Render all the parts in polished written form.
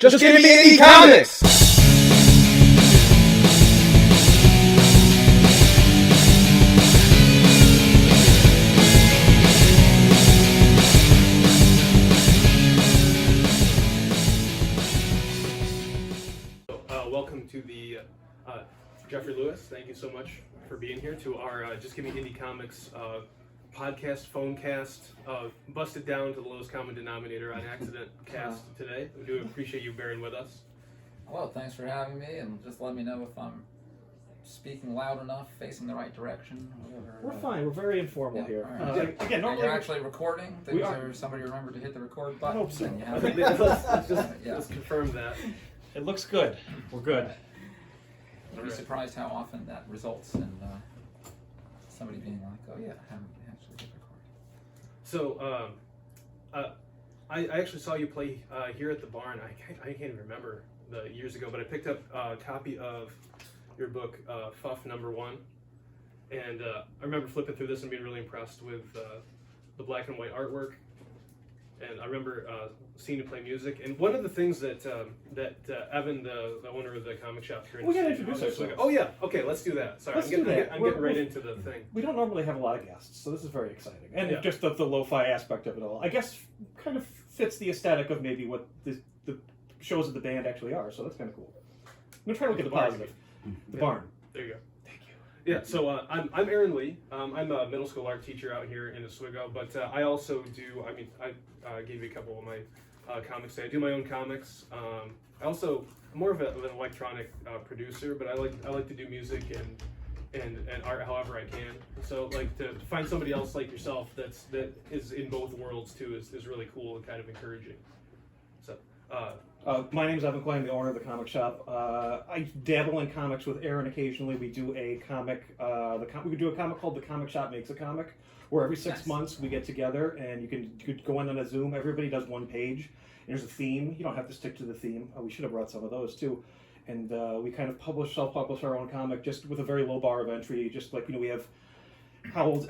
Just give me indie comics! Welcome to the Jeffrey Lewis. Thank you so much for being here to our Just Give Me Indie Comics podcast, phone cast, busted down to the lowest common denominator on accident cast today. We do appreciate you bearing with us. Well, thanks for having me, and just let me know if I'm speaking loud enough, facing the right direction. Whatever. We're fine. We're very informal here. Right. Again, normally you're actually recording. We are. Or somebody remembered to hit the record button. I hope so. And you have Let's confirm that. It looks good. We're good. You'd be surprised how often that results in somebody being like, "Oh yeah, I haven't actually hit record." So, I actually saw you play here at the barn. I can't even remember the years ago, but I picked up a copy of your book, Fuff #1, and I remember flipping through this and being really impressed with the black and white artwork. And I remember seeing you play music. And one of the things that Evan, the owner of the comic shop here in We the gotta city, introduce was like, ourselves. oh yeah, okay, let's do that. Sorry, Let's I'm do getting that. right into the thing. We don't normally have a lot of guests, so this is very exciting. And Yeah. just the lo-fi aspect of it all, I guess, kind of fits the aesthetic of maybe what the shows of the band actually are. So that's kind of cool. I'm gonna try to look at the positive. The barn. There you go. Thank you. Yeah, so I'm Aaron Lee. I'm a middle school art teacher out here in Oswego, but I also do, I gave you a couple of my comics today. I do my own comics. I also, I'm more of an electronic producer, but I like to do music and art however I can. So like to find somebody else like yourself that is in both worlds too is really cool and kind of encouraging. So my name's Evan Clay. I'm the owner of the comic shop. I dabble in comics with Aaron occasionally. We do a comic. We do a comic called The Comic Shop Makes a Comic, where every 6 months we get together and you could go in on a Zoom. Everybody does one page. There's a theme. You don't have to stick to the theme. We should have brought some of those too. And we kind of self-publish our own comic just with a very low bar of entry. Just like, we have how old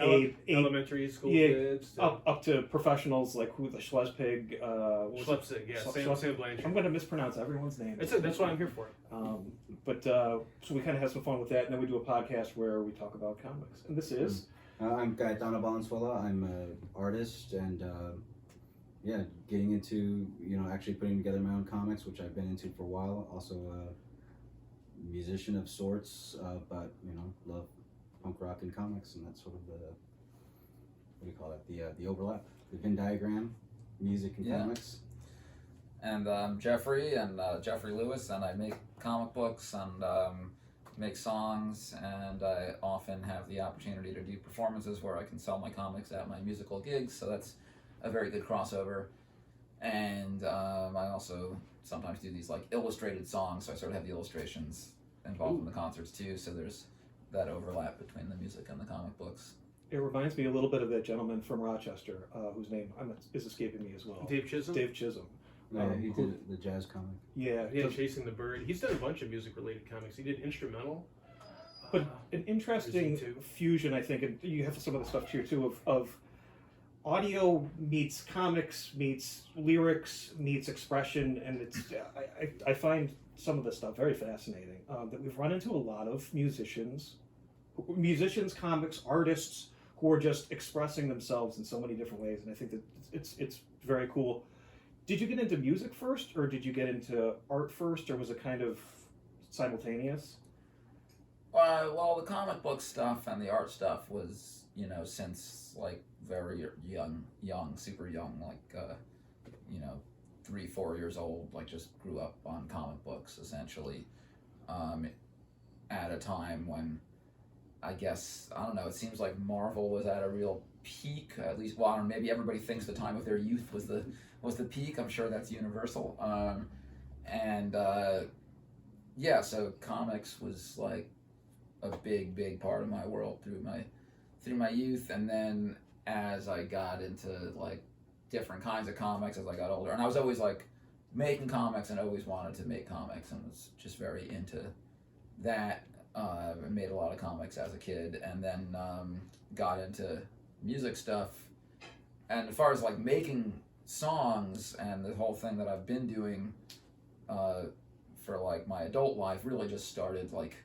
elementary school kids up to professionals like who the Schlespig. Schlepsig, yeah, Sam Blanchard. I'm going to mispronounce everyone's name. That's what I'm here for. So we kind of have some fun with that, and then we do a podcast where we talk about comics. And this is. I'm Gaetano Valenzuela. I'm an artist and getting into actually putting together my own comics, which I've been into for a while. Also a musician of sorts, but love punk rock and comics, and that's sort of the overlap, the Venn diagram, music and comics. And I'm Jeffrey Lewis, and I make comic books and make songs, and I often have the opportunity to do performances where I can sell my comics at my musical gigs, so that's a very good crossover. And I also sometimes do these like illustrated songs, so I sort of have the illustrations involved in the concerts too, so there's that overlap between the music and the comic books. It reminds me a little bit of that gentleman from Rochester, whose name is escaping me as well. Dave Chisholm? Dave Chisholm. He did the jazz comic. Yeah, Chasing the Bird. He's done a bunch of music-related comics. He did instrumental. But an interesting fusion, I think, and you have some of the stuff here too, of audio meets comics meets lyrics meets expression, and it's I find some of this stuff very fascinating. That we've run into a lot of musicians, comics artists who are just expressing themselves in so many different ways, and I think that it's very cool. Did you get into music first, or did you get into art first, or was it kind of simultaneous? Well, the comic book stuff and the art stuff was, since like very young, super young, like 3-4 years old, like just grew up on comic books essentially, at a time when I guess, I don't know, it seems like Marvel was at a real peak, at least, well, I don't know, maybe everybody thinks the time of their youth was the peak. I'm sure that's universal. So comics was like a big part of my world through my youth, and then as I got into like different kinds of comics as I got older, and I was always like making comics and always wanted to make comics and was just very into that. I made a lot of comics as a kid, and then got into music stuff. And as far as like making songs and the whole thing that I've been doing, for like my adult life really just started like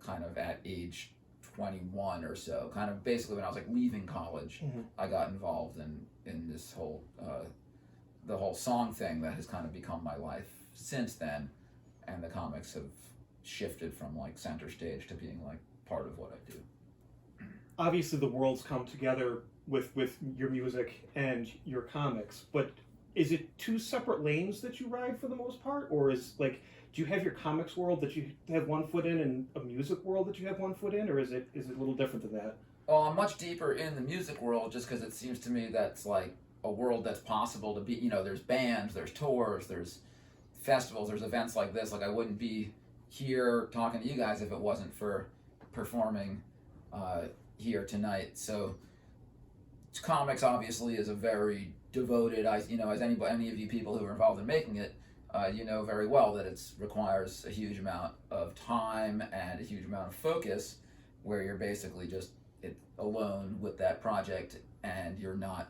kind of at age 21 or so. Kind of basically when I was like leaving college, I got involved in this whole the whole song thing that has kind of become my life since then, and the comics have shifted from like center stage to being like part of what I do. Obviously, the worlds come together with your music and your comics, but is it two separate lanes that you ride for the most part, or is like, do you have your comics world that you have one foot in and a music world that you have one foot in, or is it a little different than that? Well, I'm much deeper in the music world just because it seems to me that's like a world that's possible to be, you know, there's bands, there's tours, there's festivals, there's events like this. Like I wouldn't be here talking to you guys if it wasn't for performing here tonight. So comics obviously is a very devoted, you know, as any of you people who are involved in making it, you know very well that it requires a huge amount of time and a huge amount of focus, where you're basically just alone with that project and you're not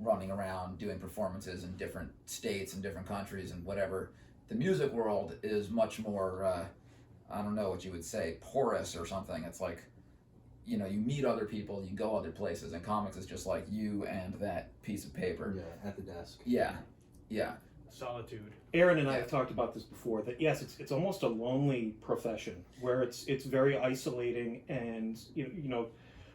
running around doing performances in different states and different countries and whatever. The music world is much more, I don't know what you would say, porous or something. It's like, you know, you meet other people, you go other places, and comics is just like you and that piece of paper. Yeah, at the desk. Yeah, yeah. Solitude. Aaron and I have talked about this before, that yes, it's almost a lonely profession where it's very isolating, and you know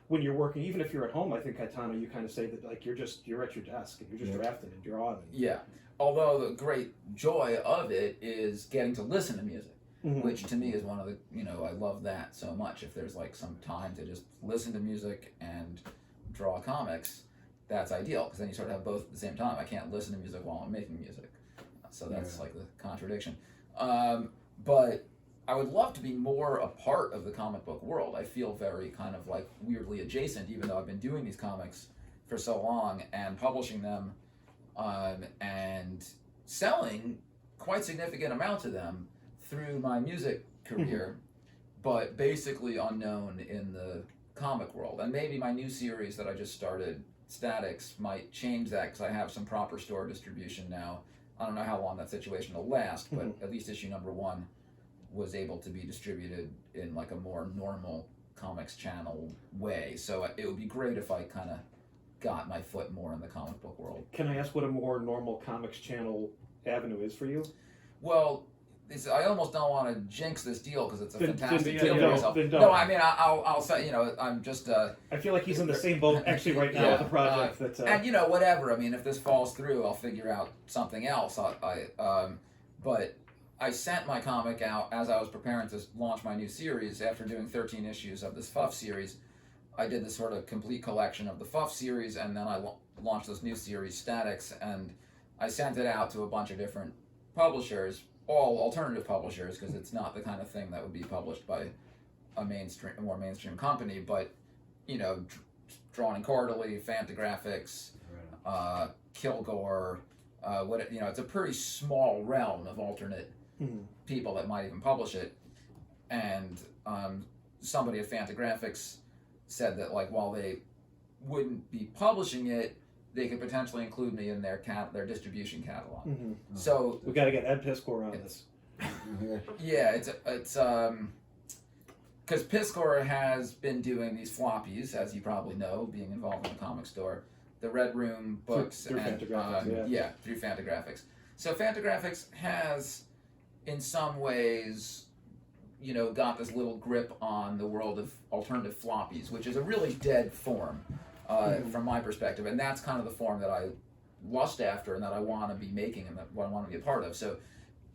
when you're working, even if you're at home, I think Caetano, you kind of say that like you're at your desk and you're just drafting and drawing. Yeah. Although the great joy of it is getting to listen to music, which to me is one of the, you know, I love that so much. If there's like some time to just listen to music and draw comics, that's ideal, because then you sort of have both at the same time. I can't listen to music while I'm making music. So that's like the contradiction. But I would love to be more a part of the comic book world. I feel very kind of like weirdly adjacent, even though I've been doing these comics for so long and publishing them and selling quite significant amounts of them through my music career, but basically unknown in the comic world. And maybe my new series that I just started, Statics, might change that, because I have some proper store distribution now. I don't know how long that situation will last, but at least issue number 1 was able to be distributed in like a more normal comics channel way. So it would be great if I kind of got my foot more in the comic book world. Can I ask what a more normal comics channel avenue is for you? Well, I almost don't want to jinx this deal because it's a fantastic then deal for don't, myself. then don't. No, I mean, I'll say, you know, I'm just... I feel like he's in the same boat actually right now with the project. And, you know, whatever. I mean, if this falls through, I'll figure out something else. But I sent my comic out as I was preparing to launch my new series. After doing 13 issues of this Fuff series, I did this sort of complete collection of the Fuff series, and then I launched this new series, Statics, and I sent it out to a bunch of different publishers, all alternative publishers, because it's not the kind of thing that would be published by a more mainstream company, but, you know, Drawn and Quarterly, Fantagraphics, Kilgore, you know, it's a pretty small realm of alternate people that might even publish it. And somebody at Fantagraphics said that, like, while they wouldn't be publishing it, they could potentially include me in their distribution catalog. So we got to get Ed Piskor on this. Yeah, it's because Piskor has been doing these floppies, as you probably know, being involved in the comic store, the Red Room books, through and Fantagraphics, through Fantagraphics. So Fantagraphics has, in some ways, you know, got this little grip on the world of alternative floppies, which is a really dead form. From my perspective, and that's kind of the form that I lust after and that I want to be making and that I want to be a part of. So,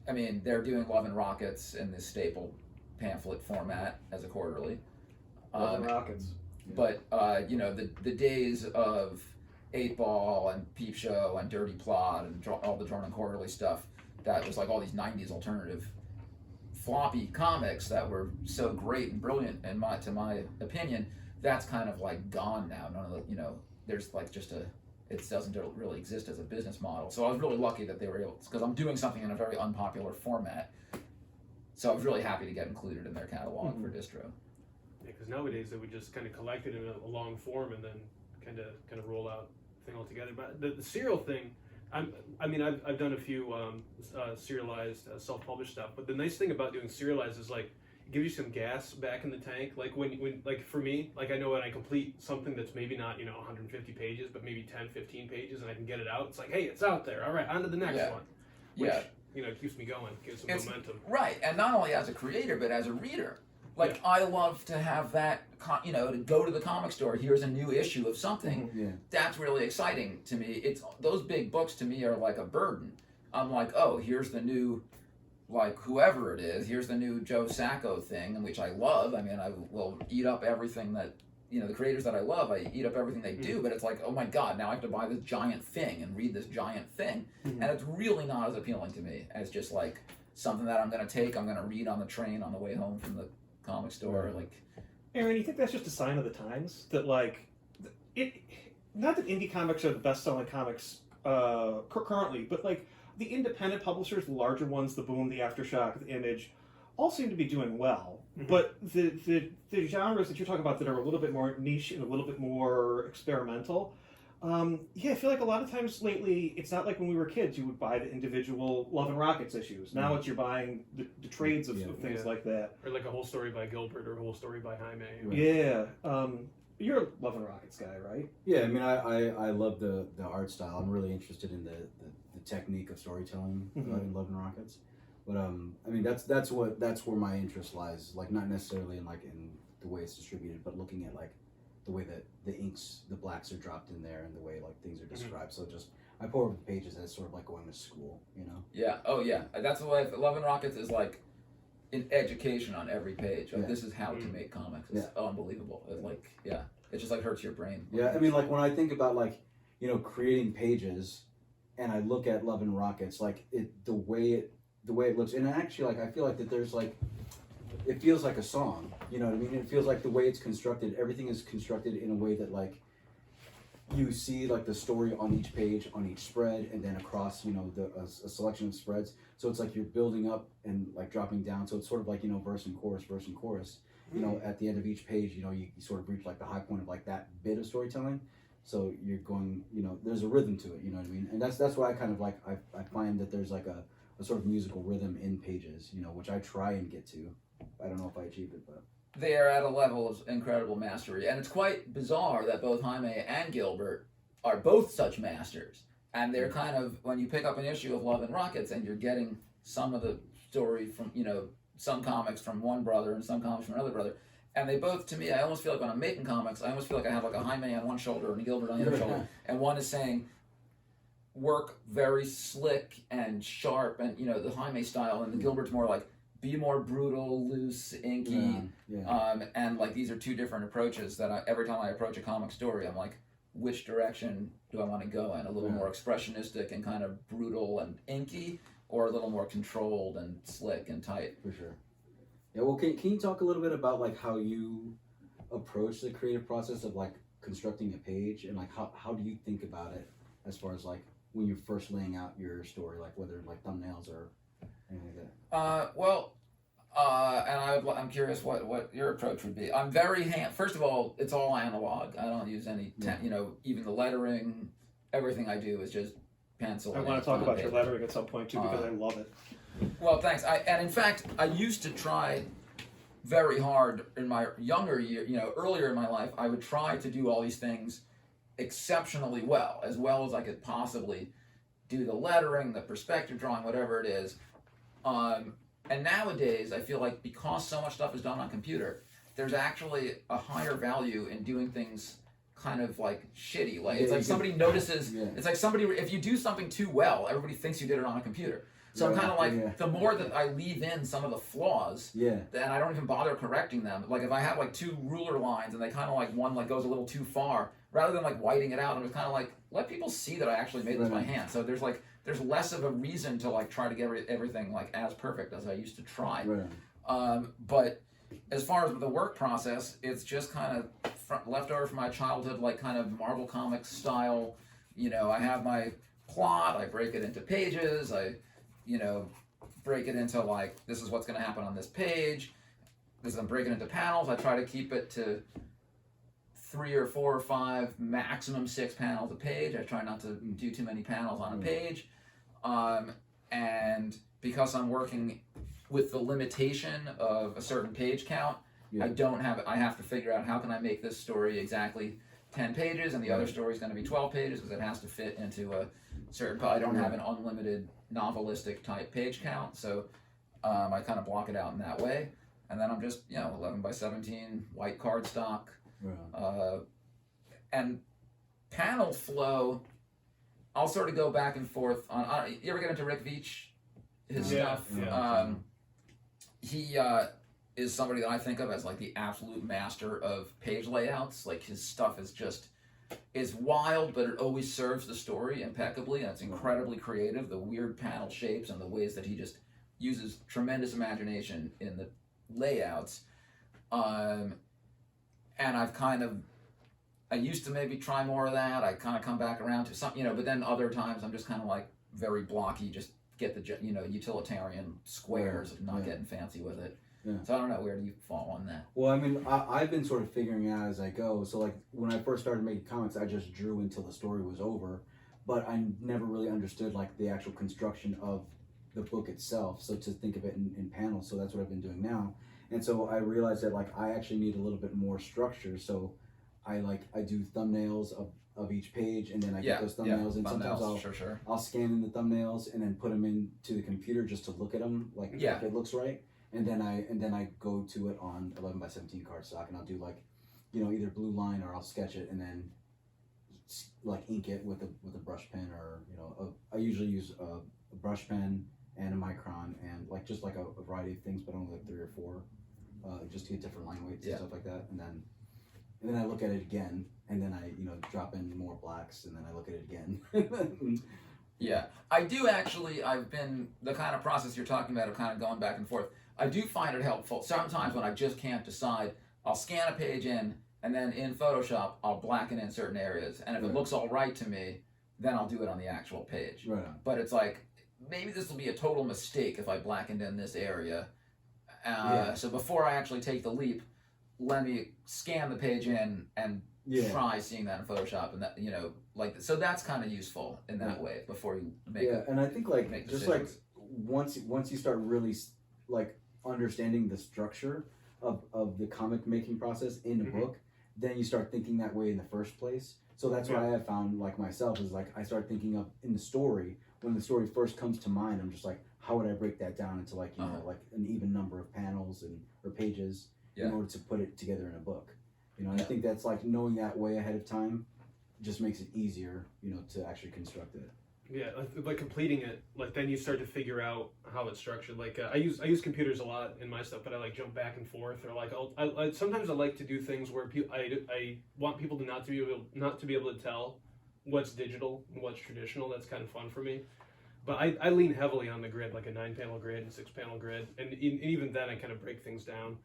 I mean, they're doing Love and Rockets in this staple pamphlet format as a quarterly. Love and Rockets. But, you know, the days of 8-Ball and Peep Show and Dirty Plot and all the Drawn and Quarterly stuff, that was like all these 90s alternative floppy comics that were so great and brilliant to my opinion, that's kind of like gone now. None of the, you know, there's like just it doesn't really exist as a business model. So I was really lucky that they were able, because I'm doing something in a very unpopular format. So I was really happy to get included in their catalog for distro. Yeah, because nowadays they would just kind of collect it in a long form and then kind of roll out the thing all together. But the serial thing, I've done a few serialized self-published stuff, but the nice thing about doing serialized is like it gives you some gas back in the tank. Like when like for me, like I know when I complete something that's maybe not 150 pages, but maybe 10, 15 pages, and I can get it out. It's like, hey, it's out there. All right, on to the next one. Which, keeps me going, gives some momentum. Right, and not only as a creator, but as a reader. Like, I love to have that, to go to the comic store, here's a new issue of something. Yeah. That's really exciting to me. Those big books to me are like a burden. I'm like, oh, here's the new, like, whoever it is, here's the new Joe Sacco thing, which I love. I mean, I will eat up everything that, the creators that I love, I eat up everything they do, but it's like, oh my God, now I have to buy this giant thing and read this giant thing. And it's really not as appealing to me as just like something that I'm going to read on the train on the way home from the comic store. Like, Aaron, you think that's just a sign of the times? That like, not that indie comics are the best-selling comics currently, but like the independent publishers, the larger ones, the Boom, the Aftershock, the Image, all seem to be doing well. But the genres that you're talking about that are a little bit more niche and a little bit more experimental, I feel like a lot of times lately, it's not like when we were kids, you would buy the individual Love and Rockets issues. Now it's you're buying the trades of things like that. Or like a whole story by Gilbert or a whole story by Jaime. Right. Yeah. You're a Love and Rockets guy, right? Yeah, I mean, I love the art style. I'm really interested in the technique of storytelling in Love and Rockets. But I mean, that's where my interest lies. Like, not necessarily in the way it's distributed, but looking at like the way that the blacks are dropped in there and the way like things are described. So just I pour over the pages as sort of like going to school, Yeah. Oh yeah. That's the way Love and Rockets is like an education on every page. Like, this is how to make comics. It's unbelievable. It's like, it just like hurts your brain. Yeah, I mean, like when I think about like creating pages, and I look at Love and Rockets, like the way it looks, and actually like I feel like that there's like it feels like a song. You know what I mean? It feels like the way it's constructed. Everything is constructed in a way that like you see like the story on each page, on each spread, and then across a selection of spreads. So it's like you're building up and like dropping down. So it's sort of like verse and chorus, verse and chorus. At the end of each page, you sort of reach like the high point of like that bit of storytelling. So you're going, there's a rhythm to it. You know what I mean? And that's why I kind of like I find that there's like a sort of musical rhythm in pages, which I try and get to. I don't know if I achieved it, but They are at a level of incredible mastery, and it's quite bizarre that both Jaime and Gilbert are both such masters. And they're kind of, when you pick up an issue of Love and Rockets and you're getting some of the story from, some comics from one brother and some comics from another brother, and they both, to me, I almost feel like when I'm making comics, I almost feel like I have like a Jaime on one shoulder and a Gilbert on the other shoulder, and one is saying, work very slick and sharp and, the Jaime style, and the Gilbert's more like, be more brutal, loose, inky, and like these are two different approaches that every time I approach a comic story, I'm like, which direction do I want to go in? A little more expressionistic and kind of brutal and inky, or a little more controlled and slick and tight? For sure. Yeah, well, can you talk a little bit about like how you approach the creative process of like constructing a page, and like how do you think about it as far as like when you're first laying out your story, like whether like thumbnails or anything like that? And I'm curious what your approach would be. I'm very first of all, it's all analog. I don't use any, even the lettering, everything I do is just pencil. I want to talk about your lettering at some point too, because I love it. Well, thanks. And in fact, I used to try very hard in my younger year, earlier in my life, I would try to do all these things exceptionally well as I could possibly do the lettering, the perspective drawing, whatever it is. And nowadays, I feel like because so much stuff is done on computer, there's actually a higher value in doing things kind of like shitty. Like it's like somebody notices. It's like if you do something too well, everybody thinks you did it on a computer. So I'm kind of like, the more that I leave in some of the flaws, and I don't even bother correcting them. Like if I have like two ruler lines and they kind of like one like goes a little too far, rather than like whiting it out, I'm just kind of like, let people see that I actually made this by hand. So there's less of a reason to like try to get everything like as perfect as I used to try. But as far as the work process, it's just kind of left over from my childhood, like kind of Marvel Comics style. I have my plot, I break it into pages, I break it into like, this is what's going to happen on this page. I'm breaking it into panels. I try to keep it to 3 or 4 or 5, maximum 6 panels a page. I try not to do too many panels on a page. And because I'm working with the limitation of a certain page count, I have to figure out how can I make this story exactly 10 pages and the other story is going to be 12 pages because it has to fit into a certain, I don't have an unlimited novelistic type page count, so I kind of block it out in that way. And then I'm just, 11 by 17 white cardstock. And panel flow, I'll sort of go back and forth on. You ever get into Rick Veitch, his stuff? He is somebody that I think of as like the absolute master of page layouts. Like his stuff is wild, but it always serves the story impeccably, and it's incredibly creative. The weird panel shapes and the ways that he just uses tremendous imagination in the layouts. And I used to maybe try more of that. I kind of come back around to some, but then other times I'm just kind of like very blocky, just get the, utilitarian squares, not getting fancy with it. Yeah. So I don't know, where do you fall on that? Well, I mean, I've been sort of figuring out as I go. So like when I first started making comics, I just drew until the story was over, but I never really understood like the actual construction of the book itself. So to think of it in panels, so that's what I've been doing now. And so I realized that like I actually need a little bit more structure. So I do thumbnails of each page, and then I get those thumbnails, and sometimes I'll scan in the thumbnails and then put them into the computer just to look at them, like if it looks right, and then I go to it on 11 by 17 cardstock, and I'll do like, either blue line, or I'll sketch it and then like ink it with a brush pen, or I usually use a brush pen and a micron and like just like a variety of things, but only like 3 or 4, just to get different line weights and stuff like that, and then I look at it again, and then I, drop in more blacks, and then I look at it again. Yeah, I do actually, I've been, the kind of process you're talking about of kind of going back and forth, I do find it helpful. Sometimes when I just can't decide, I'll scan a page in, and then in Photoshop, I'll blacken in certain areas. And if it looks all right to me, then I'll do it on the actual page. Right on. But it's like, maybe this will be a total mistake if I blackened in this area. So before I actually take the leap, let me scan the page in and try seeing that in Photoshop, and that so that's kind of useful in that way before you make and I think like just like once you start really like understanding the structure of the comic making process in a book, then you start thinking that way in the first place. So that's what I have found, like myself, is like I start thinking of in the story, when the story first comes to mind, I'm just like, how would I break that down into like like an even number of panels or pages in order to put it together in a book. I think that's like knowing that way ahead of time just makes it easier, to actually construct it. Yeah, like completing it, like then you start to figure out how it's structured. Like I use computers a lot in my stuff, but I like jump back and forth, or like sometimes I like to do things where I want people to not to be able to tell what's digital and what's traditional. That's kind of fun for me. But I lean heavily on the grid, like a 9-panel grid and 6-panel grid, and even then I kind of break things down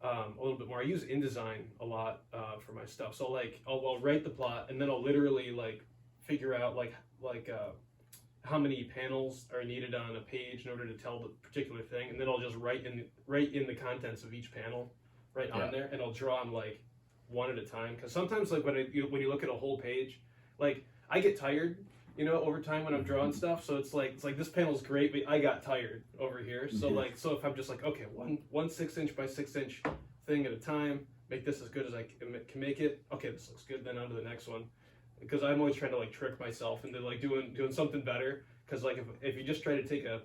a little bit more. I use InDesign a lot for my stuff. So like I'll write the plot, and then I'll literally like figure out like how many panels are needed on a page in order to tell the particular thing, and then I'll just write in the contents of each panel on there, and I'll draw them like one at a time. Because sometimes like when you look at a whole page, like I get tired, over time when I'm drawing stuff. So it's like this panel's great, but I got tired over here. So so if I'm just like, okay, one 6-inch by 6-inch thing at a time, make this as good as I can make it. Okay, this looks good. Then on to the next one. Because I'm always trying to like trick myself into like doing something better. Because like if you just try to take a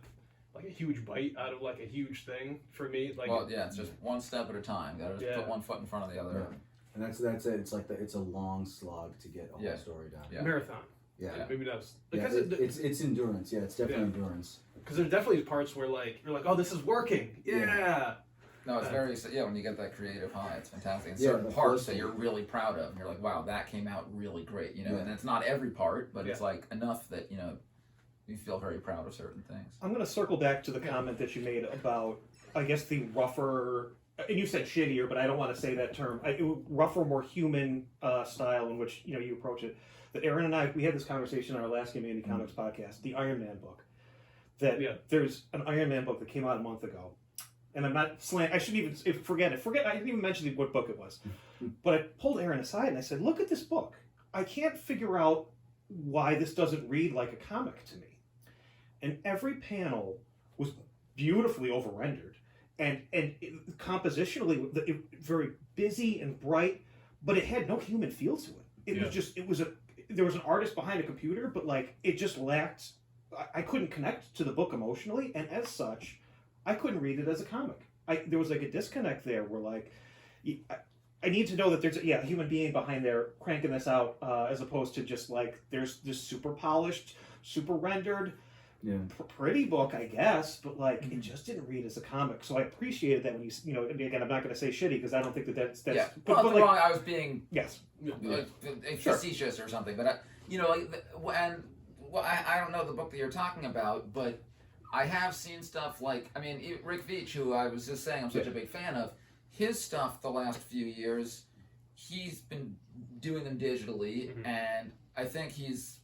huge bite out of like a huge thing, for me, like it's just one step at a time. You gotta just put one foot in front of the other. And that's it. It's like it's a long slog to get a whole story done. Marathon. Yeah. Maybe that's because it's endurance. Yeah, it's definitely endurance. Because there's definitely parts where like you're like, oh, this is working. Yeah. No, it's very when you get that creative high, it's fantastic. And certain parts that you're really proud of, and you're like, wow, that came out really great. And it's not every part, but it's like enough that you feel very proud of certain things. I'm going to circle back to the comment that you made about, I guess, the rougher, and you said shittier, but I don't want to say that term. Rougher, more human style in which you approach it. That Aaron and I, we had this conversation on our last Gimmie Indie Comics podcast, the Iron Man book. That there's an Iron Man book that came out a month ago, and I'm not I shouldn't even forget it. I didn't even mention what book it was. But I pulled Aaron aside and I said, look at this book. I can't figure out why this doesn't read like a comic to me. And every panel was beautifully over-rendered. And compositionally, very busy and bright, but it had no human feel to it. There was an artist behind a computer, but like it just lacked. I couldn't connect to the book emotionally, and as such, I couldn't read it as a comic. There was like a disconnect there, where like I need to know that there's a human being behind there cranking this out, as opposed to just like there's this super polished, super rendered. Yeah. Pretty book, I guess, but like it just didn't read as a comic. So I appreciated that when again, I'm not going to say shitty because I don't think that's yeah. but Well, like, wrong. I was being facetious or something, but I don't know the book that you're talking about, but I have seen stuff like Rick Veitch, who I was just saying I'm such a big fan of. His stuff the last few years, he's been doing them digitally, and I think he's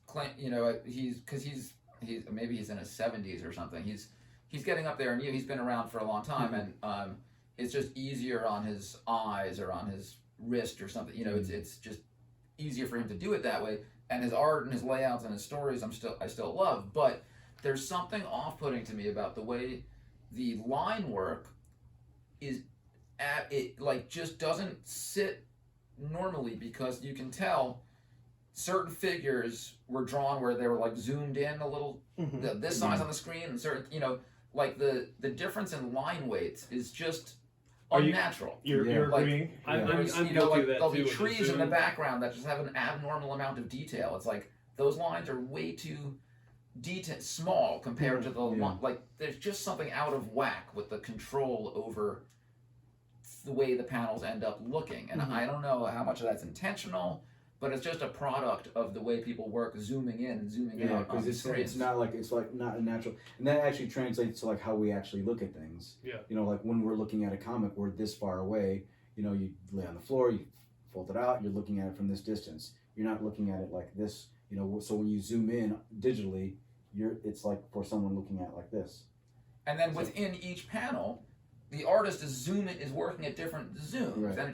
maybe he's in his 70s or something. He's getting up there, and he's been around for a long time, and it's just easier on his eyes or on his wrist or something. It's just easier for him to do it that way. And his art and his layouts and his stories, I still love. But there's something off-putting to me about the way the line work just doesn't sit normally, because you can tell certain figures were drawn where they were like zoomed in a little, this size on the screen, and certain, like the difference in line weights is just unnatural. You're like, agreeing? I'm guilty of that there'll be too, trees in the background that just have an abnormal amount of detail. It's like those lines are way too small compared to the line. Like there's just something out of whack with the control over the way the panels end up looking, and I don't know how much of that's intentional. But it's just a product of the way people work, zooming in and zooming out on the screens. It's not a natural, and that actually translates to like how we actually look at things. Yeah. Like when we're looking at a comic, we're this far away. You lay on the floor, you fold it out, you're looking at it from this distance. You're not looking at it like this. So when you zoom in digitally, it's like for someone looking at it like this. And then within each panel, the artist is working at different zooms, and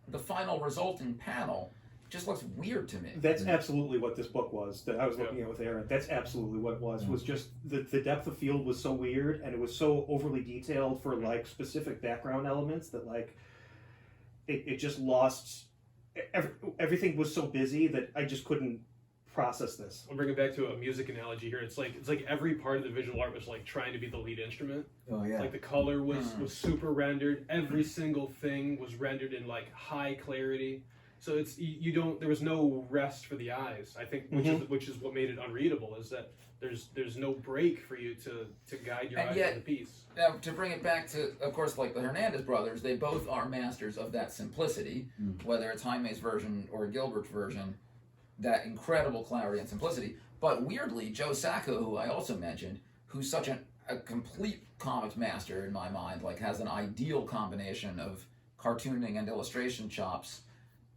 the final resulting panel just looks weird to me. That's absolutely what this book was that I was looking at with Aaron. That's absolutely what it was. Was just the depth of field was so weird, and it was so overly detailed for like specific background elements that like it just lost. Everything was so busy that I just couldn't process this. I'll bring it back to a music analogy here. It's like every part of the visual art was like trying to be the lead instrument. Oh yeah. Like the color was super rendered. Every single thing was rendered in like high clarity. So it's there was no rest for the eyes. I think which is what made it unreadable, is that there's no break for you to guide your eyes on the piece. Now to bring it back to, of course, like the Hernandez brothers, they both are masters of that simplicity, whether it's Jaime's version or Gilbert's version, that incredible clarity and simplicity. But weirdly, Joe Sacco, who I also mentioned, who's such a complete comics master in my mind, like has an ideal combination of cartooning and illustration chops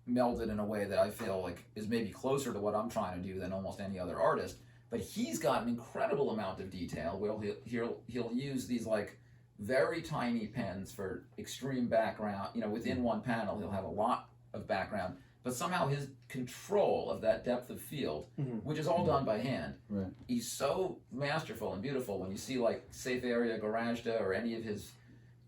melded in a way that I feel like is maybe closer to what I'm trying to do than almost any other artist. But he's got an incredible amount of detail where he'll use these like very tiny pens for extreme background. Within one panel he'll have a lot of background, but somehow his control of that depth of field, which is all done by hand, he's so masterful and beautiful. When you see like Safe Area Garajda or any of his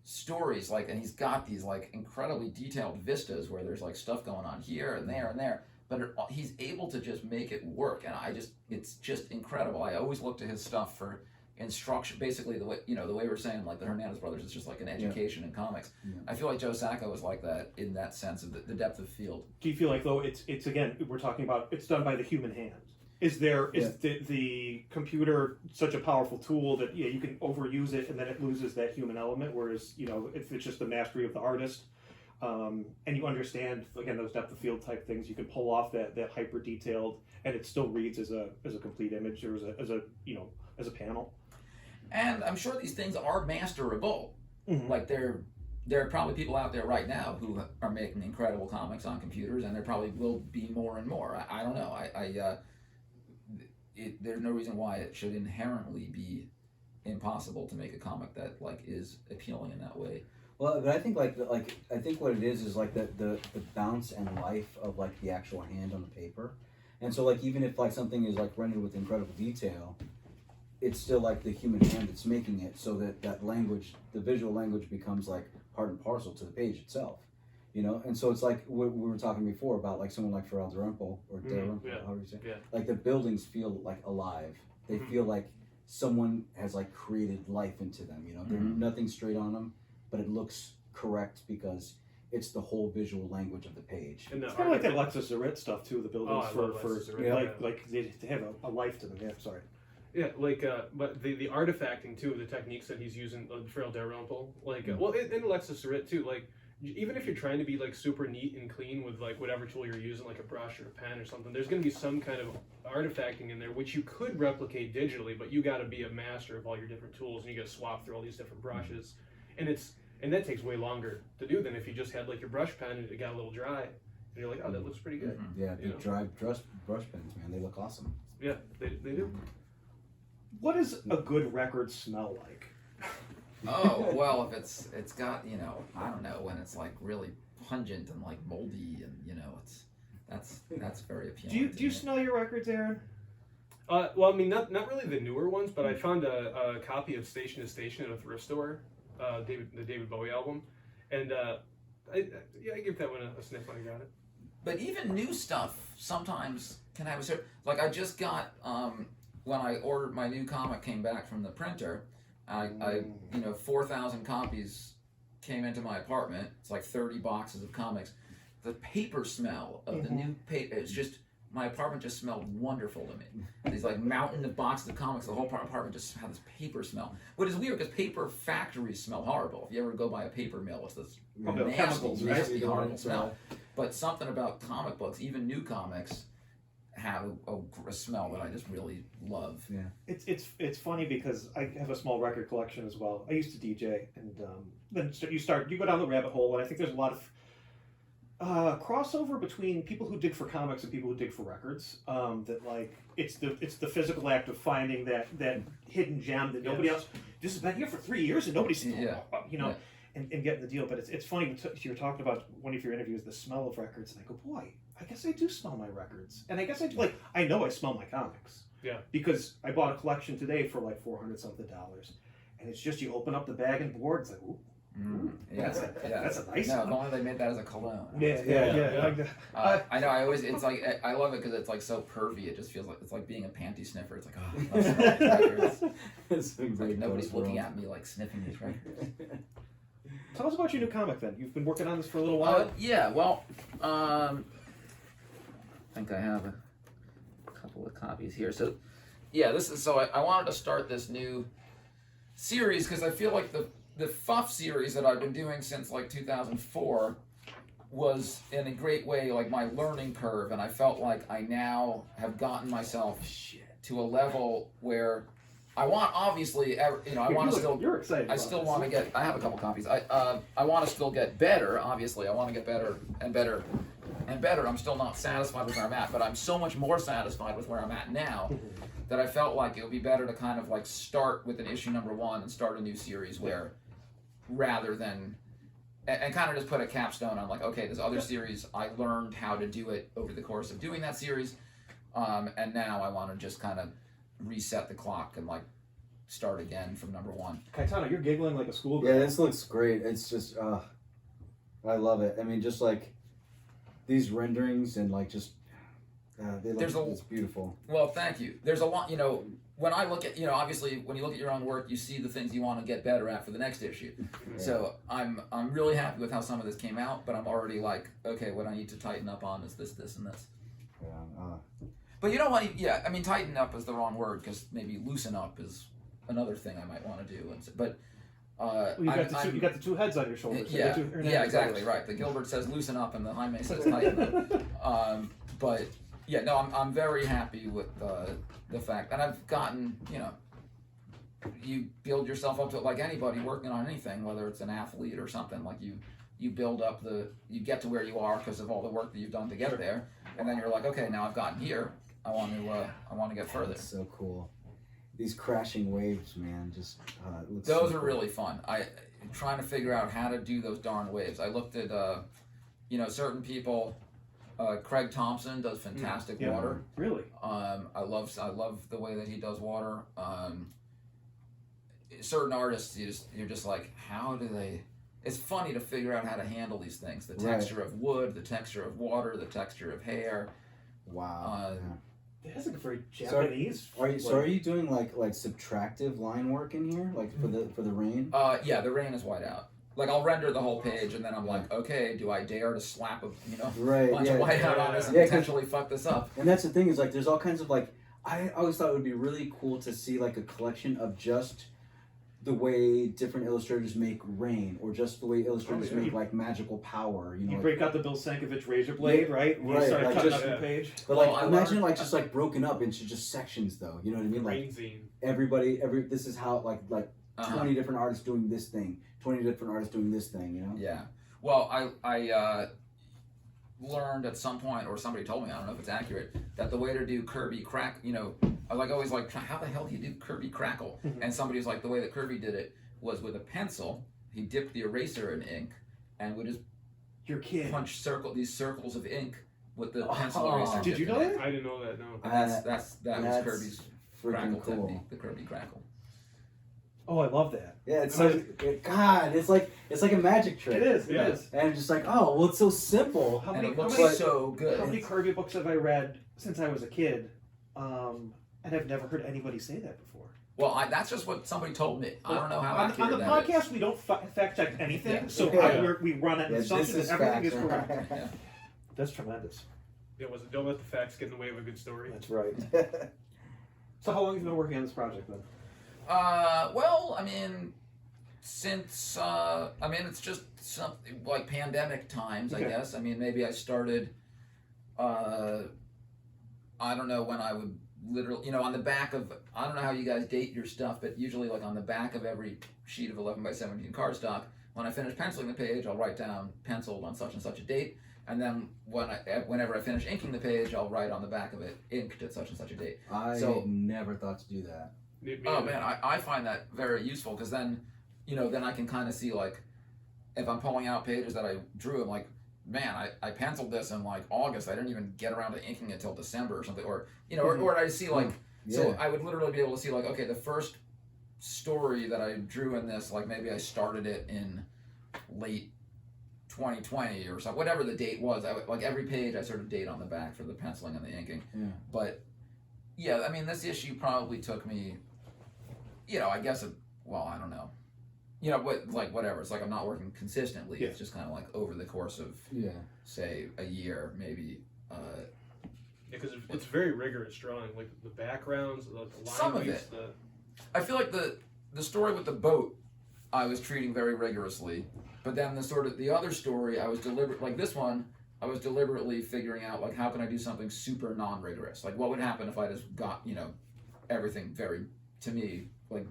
stories, and he's got these like incredibly detailed vistas where there's like stuff going on here and there, but he's able to just make it work, and it's just incredible. I always look to his stuff for instruction, basically the way we're saying, like the Hernandez brothers, it's just like an education in comics. I feel like Joe Sacco is like that in that sense of the depth of field. Do you feel like though it's again, we're talking about it's done by the human hand? Is the computer such a powerful tool that you can overuse it and then it loses that human element? Whereas if it's just the mastery of the artist, and you understand again those depth of field type things, you can pull off that hyper detailed, and it still reads as a complete image or as a panel. And I'm sure these things are masterable. Like there are probably people out there right now who are making incredible comics on computers, and there probably will be more and more. I don't know. There's no reason why it should inherently be impossible to make a comic that like is appealing in that way. Well, but I think I think what it is like the bounce and life of like the actual hand on the paper, and so like even if like something is like rendered with incredible detail, it's still like the human hand that's making it, so that language, the visual language, becomes like part and parcel to the page itself, you know. And so it's like we were talking before about like someone like Pharrell Dalrymple or Dalrymple, however you say, like the buildings feel like alive. They feel like someone has like created life into them, you know. There's nothing straight on them, but it looks correct because it's the whole visual language of the page. And It's kind of like that Alexis Zarit stuff too. The buildings Zarit, like they have a life to them. Yeah, sorry. Yeah, like, but the artifacting too, the techniques that he's using, Pharrell Dalrymple, like, well, and Alexis Zarit too, like, even if you're trying to be like super neat and clean with like whatever tool you're using, like a brush or a pen or something, there's going to be some kind of artifacting in there which you could replicate digitally, but you got to be a master of all your different tools, and you got to swap through all these different brushes, and that takes way longer to do than if you just had like your brush pen and it got a little dry, and you're like, oh, that looks pretty good. Yeah, the dry brush pens, man, they look awesome. Yeah, they do. What does a good record smell like? Oh, well, if it's got, you know, I don't know, when it's like really pungent and like moldy, and you know, that's very appealing. Do you smell your records, Aaron? Well, I mean, not really the newer ones, but I found a copy of Station to Station at a thrift store, the David Bowie album, and I give that one a sniff when I got it. But even new stuff sometimes can have a certain, like I just got when I ordered my new comic came back from the printer. I 4,000 copies came into my apartment. It's like 30 boxes of comics. The paper smell of the new paper, it's just, my apartment just smelled wonderful to me. These like mountain of boxes of comics, the whole apartment just had this paper smell. What is weird, because paper factories smell horrible. If you ever go by a paper mill, it's this nasty, horrible smell. But something about comic books, even new comics, have a smell that I just really love. Yeah, it's funny because I have a small record collection as well. I used to DJ, and then you go down the rabbit hole, and I think there's a lot of crossover between people who dig for comics and people who dig for records. That like it's the physical act of finding that hidden gem that nobody else. This has been here for 3 years and nobody's and getting the deal. But it's funny. You were talking about one of your interviews, the smell of records, and I go, boy, I guess I do smell my records, and I guess I do. Like, I know I smell my comics. Yeah. Because I bought a collection today for like $400 something, and it's just you open up the bag and board, it's like, ooh. That's a nice one. No, if only they made that as a cologne. Yeah. I know. I always. It's like I love it because it's like so pervy. It just feels like it's like being a panty sniffer. It's like, oh, I love these records. It's like nobody's looking at me like sniffing these records. Tell us about your new comic then. You've been working on this for a little while. Yeah. Well, I think I have a couple of copies here. So, yeah, this is. So I wanted to start this new series because I feel like the Fuff series that I've been doing since like 2004 was in a great way like my learning curve, and I felt like I now have gotten myself to a level where I want, obviously, I want to still. You're excited. I still want to get. I have a couple copies. I want to still get better. Obviously, I want to get better and better and better. I'm still not satisfied with where I'm at, but I'm so much more satisfied with where I'm at now that I felt like it would be better to kind of like start with an issue number 1 and start a new series where, rather than, and kind of just put a capstone on like, okay, this other series, I learned how to do it over the course of doing that series, and now I want to just kind of reset the clock and like start again from number 1. Caetano, you're giggling like a schoolgirl. Yeah, this looks great. It's just, I love it. I mean, just like these renderings and like just, it's beautiful. Well, thank you. There's a lot, when I look at, obviously when you look at your own work, you see the things you want to get better at for the next issue. Yeah. So I'm really happy with how some of this came out, but I'm already like, okay, what I need to tighten up on is this, and this. Yeah. But you know what? Yeah, I mean, tighten up is the wrong word because maybe loosen up is another thing I might want to do. But you got the two heads on your shoulders. Yeah, exactly right. The Gilbert says loosen up, and the Jaime says tighten up. But yeah, no, I'm very happy with the fact, and I've gotten, you build yourself up to it like anybody working on anything, whether it's an athlete or something. Like you build up you get to where you are because of all the work that you've done to get there, and then you're like, okay, now I've gotten here. I want to get further. That's so cool. these crashing waves, man. Just it looks Those so are cool. really fun. Trying to figure out how to do those darn waves. I looked at certain people. Craig Thompson does fantastic Yeah. water. Really? I love the way that he does water. Certain artists, you're just like, how do they? It's funny to figure out how to handle these things. The texture of wood, the texture of water, the texture of hair. Wow. It has like a very Japanese. Are you doing like subtractive line work in here, like for the rain? Yeah, the rain is white out. Like I'll render the whole page, and then I'm like, okay, do I dare to slap a bunch of white out on this and potentially fuck this up? And that's the thing is like, there's all kinds of like, I always thought it would be really cool to see like a collection of just the way different illustrators make rain, or just the way illustrators make like magical power. You know, You break out the Bill Sienkiewicz razor blade, right? And you start like cutting just- up the page. But like, imagine like just like broken up into just sections, though. You know what I mean? Like Rain zine. this is how like 20 different artists doing this thing, 20 different artists doing this thing. You know? Yeah. Well, I learned at some point, or somebody told me, I don't know if it's accurate, that the way to do Kirby crack, I was like always like, how the hell do you do Kirby crackle? And somebody was like, the way that Kirby did it was with a pencil. He dipped the eraser in ink and would just punch these circles of ink with the pencil eraser. Did you dipped know in it. that? I didn't know that. No. And that was Kirby's freaking crackle cool. technique, the Kirby crackle. Oh, I love that. Yeah, it's so God, it's like a magic trick. It is. Yeah. It is. And I'm just like, oh, well, it's so simple. How And many, it looks how many, so good. how many Kirby books have I read since I was a kid? And I've never heard anybody say that before. Well, that's just what somebody told me. I don't know how on accurate the that podcast, is. we don't fact check anything, Yeah. so Yeah. we run an assumption that everything is correct. Yeah. That's tremendous. Don't let the facts get in the way of a good story. That's right. So how long have you been working on this project then? Well, I mean, since it's just something like pandemic times, I Okay. guess. I mean, maybe I started. I don't know when I would literally, on the back of. I don't know how you guys date your stuff, but usually, like on the back of every sheet of 11 by 17 cardstock, when I finish penciling the page, I'll write down penciled on such and such a date. And then whenever I finish inking the page, I'll write on the back of it, inked at such and such a date. I never thought to do that. Oh man, I find that very useful because then, then I can kind of see like, if I'm pulling out pages that I drew, I'm like, man, I penciled this in like August. I didn't even get around to inking it till December or something, or or I see like, so I would literally be able to see like, okay, the first story that I drew in this, like maybe I started it in late 2020 or something, whatever the date was. Like every page I sort of date on the back for the penciling and the inking. Yeah. But yeah, I mean, this issue probably took me, I guess, I don't know. Whatever. It's like I'm not working consistently. Yeah. It's just kind of like over the course of, say, a year, maybe. Because it's very rigorous drawing, like the backgrounds, the line Some of weights, it. I feel like the story with the boat, I was treating very rigorously. But then the other story, I was this one, I was deliberately figuring out, like, how can I do something super non-rigorous? Like, what would happen if I just got, everything very, to me, like,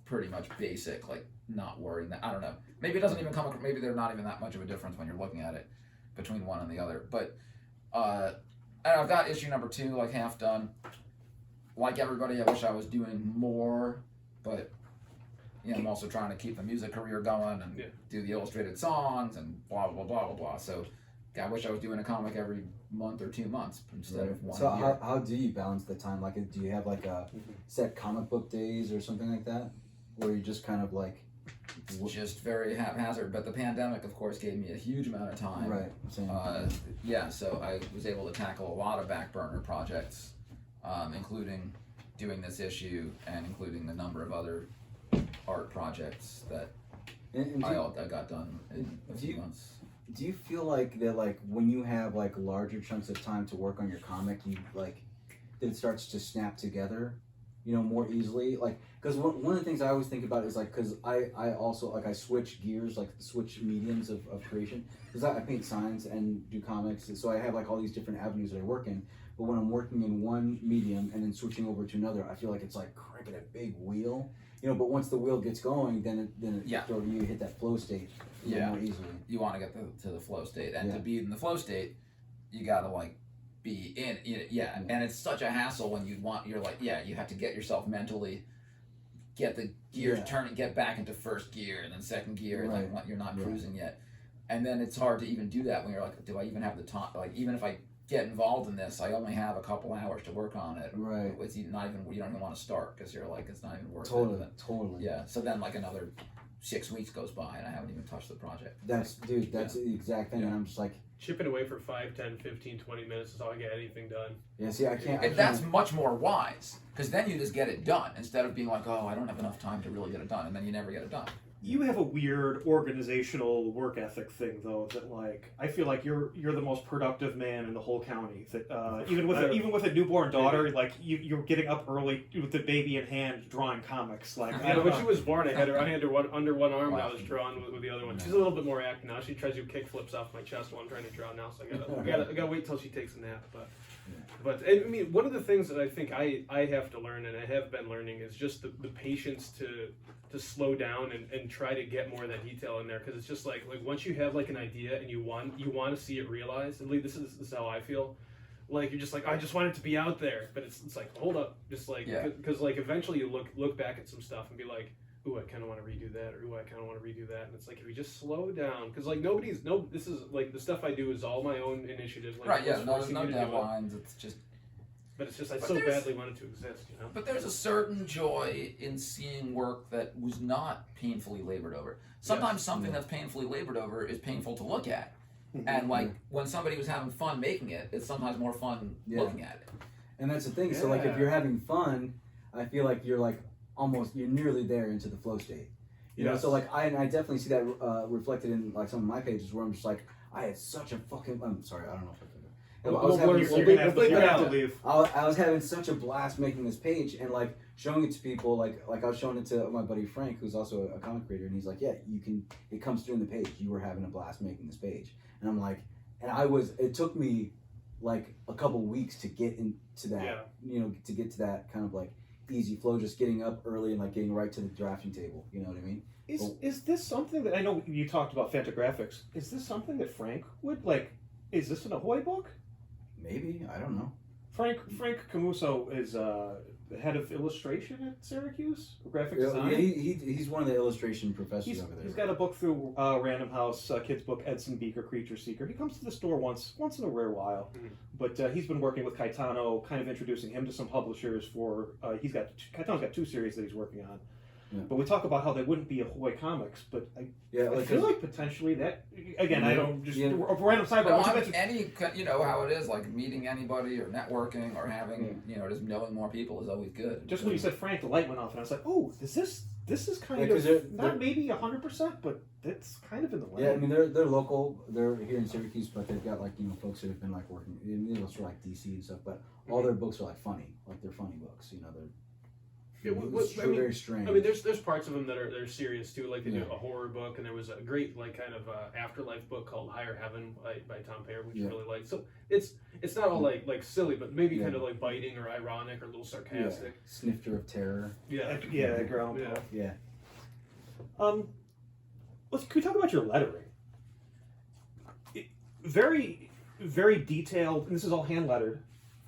pretty much basic, like, not worrying that, I don't know. Maybe it doesn't even come, maybe there's not even that much of a difference when you're looking at it between one and the other. But, and I've got issue number 2, like, half done. Like everybody, I wish I was doing more, but, I'm also trying to keep the music career going and do the illustrated songs and blah, blah, blah, blah, blah. So, I wish I was doing a comic every month or 2 months instead of one So a year. how do you balance the time? Like, do you have like a set comic book days or something like that, or you just kind of like Just very haphazard, but the pandemic, of course, gave me a huge amount of time. right? Same. So I was able to tackle a lot of back burner projects, including doing this issue and including a number of other art projects that And I got done in a few months. do you feel like that, like when you have like larger chunks of time to work on your comic, you like that it starts to snap together, more easily? Like, because one of the things I always think about is like, because I also like I switch gears, like switch mediums of creation, because I paint signs and do comics, and so I have like all these different avenues that I work in. But when I'm working in one medium and then switching over to another, I feel like it's like cranking a big wheel. But once the wheel gets going, then you hit that flow state more easily. You want to get to the flow state, and to be in the flow state, you got to like be in. Yeah, and it's such a hassle when you're like, you have to get yourself mentally, get the gears turning, get back into first gear and then second gear, and then you're not cruising yet. And then it's hard to even do that when you're like, do I even have the time? Like, even if I get involved in this, I only have a couple hours to work on it. Right. It's not even, you don't even want to start because you're like, it's not even worth it. Totally. Yeah. So then like another 6 weeks goes by and I haven't even touched the project. That's the exact thing. And I'm just like, chipping away for 5, 10, 15, 20 minutes is how I get anything done. yeah, see, I can't. And that's much more wise because then you just get it done instead of being like, oh, I don't have enough time to really get it done, and then you never get it done. You have a weird organizational work ethic thing, though. That like I feel like you're the most productive man in the whole county. That even with a newborn daughter, like you're getting up early with the baby in hand, drawing comics. Like when she was born, I had her under one arm. Wow. I was drawing with the other one. She's a little bit more active now. She tries to do kick flips off my chest while I'm trying to draw now. So I gotta wait till she takes a nap. But I mean, one of the things that I think I have to learn, and I have been learning, is just the patience to slow down and try to get more of that detail in there, because it's just like once you have like an idea and you want to see it realized. At least this is how I feel. Like you're just like, I just want it to be out there, but it's like, hold up, just like because like eventually you look back at some stuff and be like, ooh, I kind of want to redo that, or ooh, I kind of want to redo that, and it's like if we just slow down, because like this is like the stuff I do is all my own initiative. Like, right? Yeah, there's no deadlines. It's just. But it's just I so badly wanted to exist, you know. But there's a certain joy in seeing work that was not painfully labored over. Sometimes something that's painfully labored over is painful to look at, and like when somebody was having fun making it, it's sometimes more fun looking at it. And that's the thing. So like if you're having fun, I feel like you're like you're nearly there into the flow state. You know, so like I definitely see that reflected in like some of my pages where I'm just like, I had such a fucking. I'm sorry, I don't know if I can. I was having such a blast making this page and like showing it to people, like I was showing it to my buddy Frank, who's also a comic creator, and he's like, yeah, you can, it comes through in the page, you were having a blast making this page. And I'm like, it took me like a couple weeks to get into that, you know, to get to that kind of like easy flow, just getting up early and like getting right to the drafting table, you know what I mean? Is this something that, I know you talked about Fantagraphics, is this something that Frank would like, is this an Ahoy book? Maybe, I don't know. Frank Camuso is the head of illustration at Syracuse, graphic design. Yeah, he's one of the illustration professors over there. He's got a book through Random House, kids book, Edson Beaker, Creature Seeker. He comes to the store once in a rare while, but he's been working with Caetano, kind of introducing him to some publishers for. Caetano's got 2 series that he's working on. Yeah. But we talk about how they wouldn't be Ahoy Comics, but I feel like potentially that, again, I don't just random sidebar. No, you know how it is, like meeting anybody or networking or having, you know, just knowing more people is always good. Just when you said Frank, the light went off, and I was like, oh, this is kind of not maybe 100%, but it's kind of in the way. Yeah, I mean they're local, they're here in Syracuse, but they've got like, you know, folks that have been like working, you know, sort of like DC and stuff, but all their books are like funny, like they're funny books, you know, they're. Very strange. I mean, there's parts of them that are serious too. Like they do a horror book, and there was a great like kind of afterlife book called Higher Heaven by Tom Payer, which I really like. So it's not all like silly, but maybe kind of like biting or ironic or a little sarcastic. Yeah. Snifter of Terror. Edgar Allan Poe. Yeah. Can we talk about your lettering? Very, very detailed. And this is all hand lettered.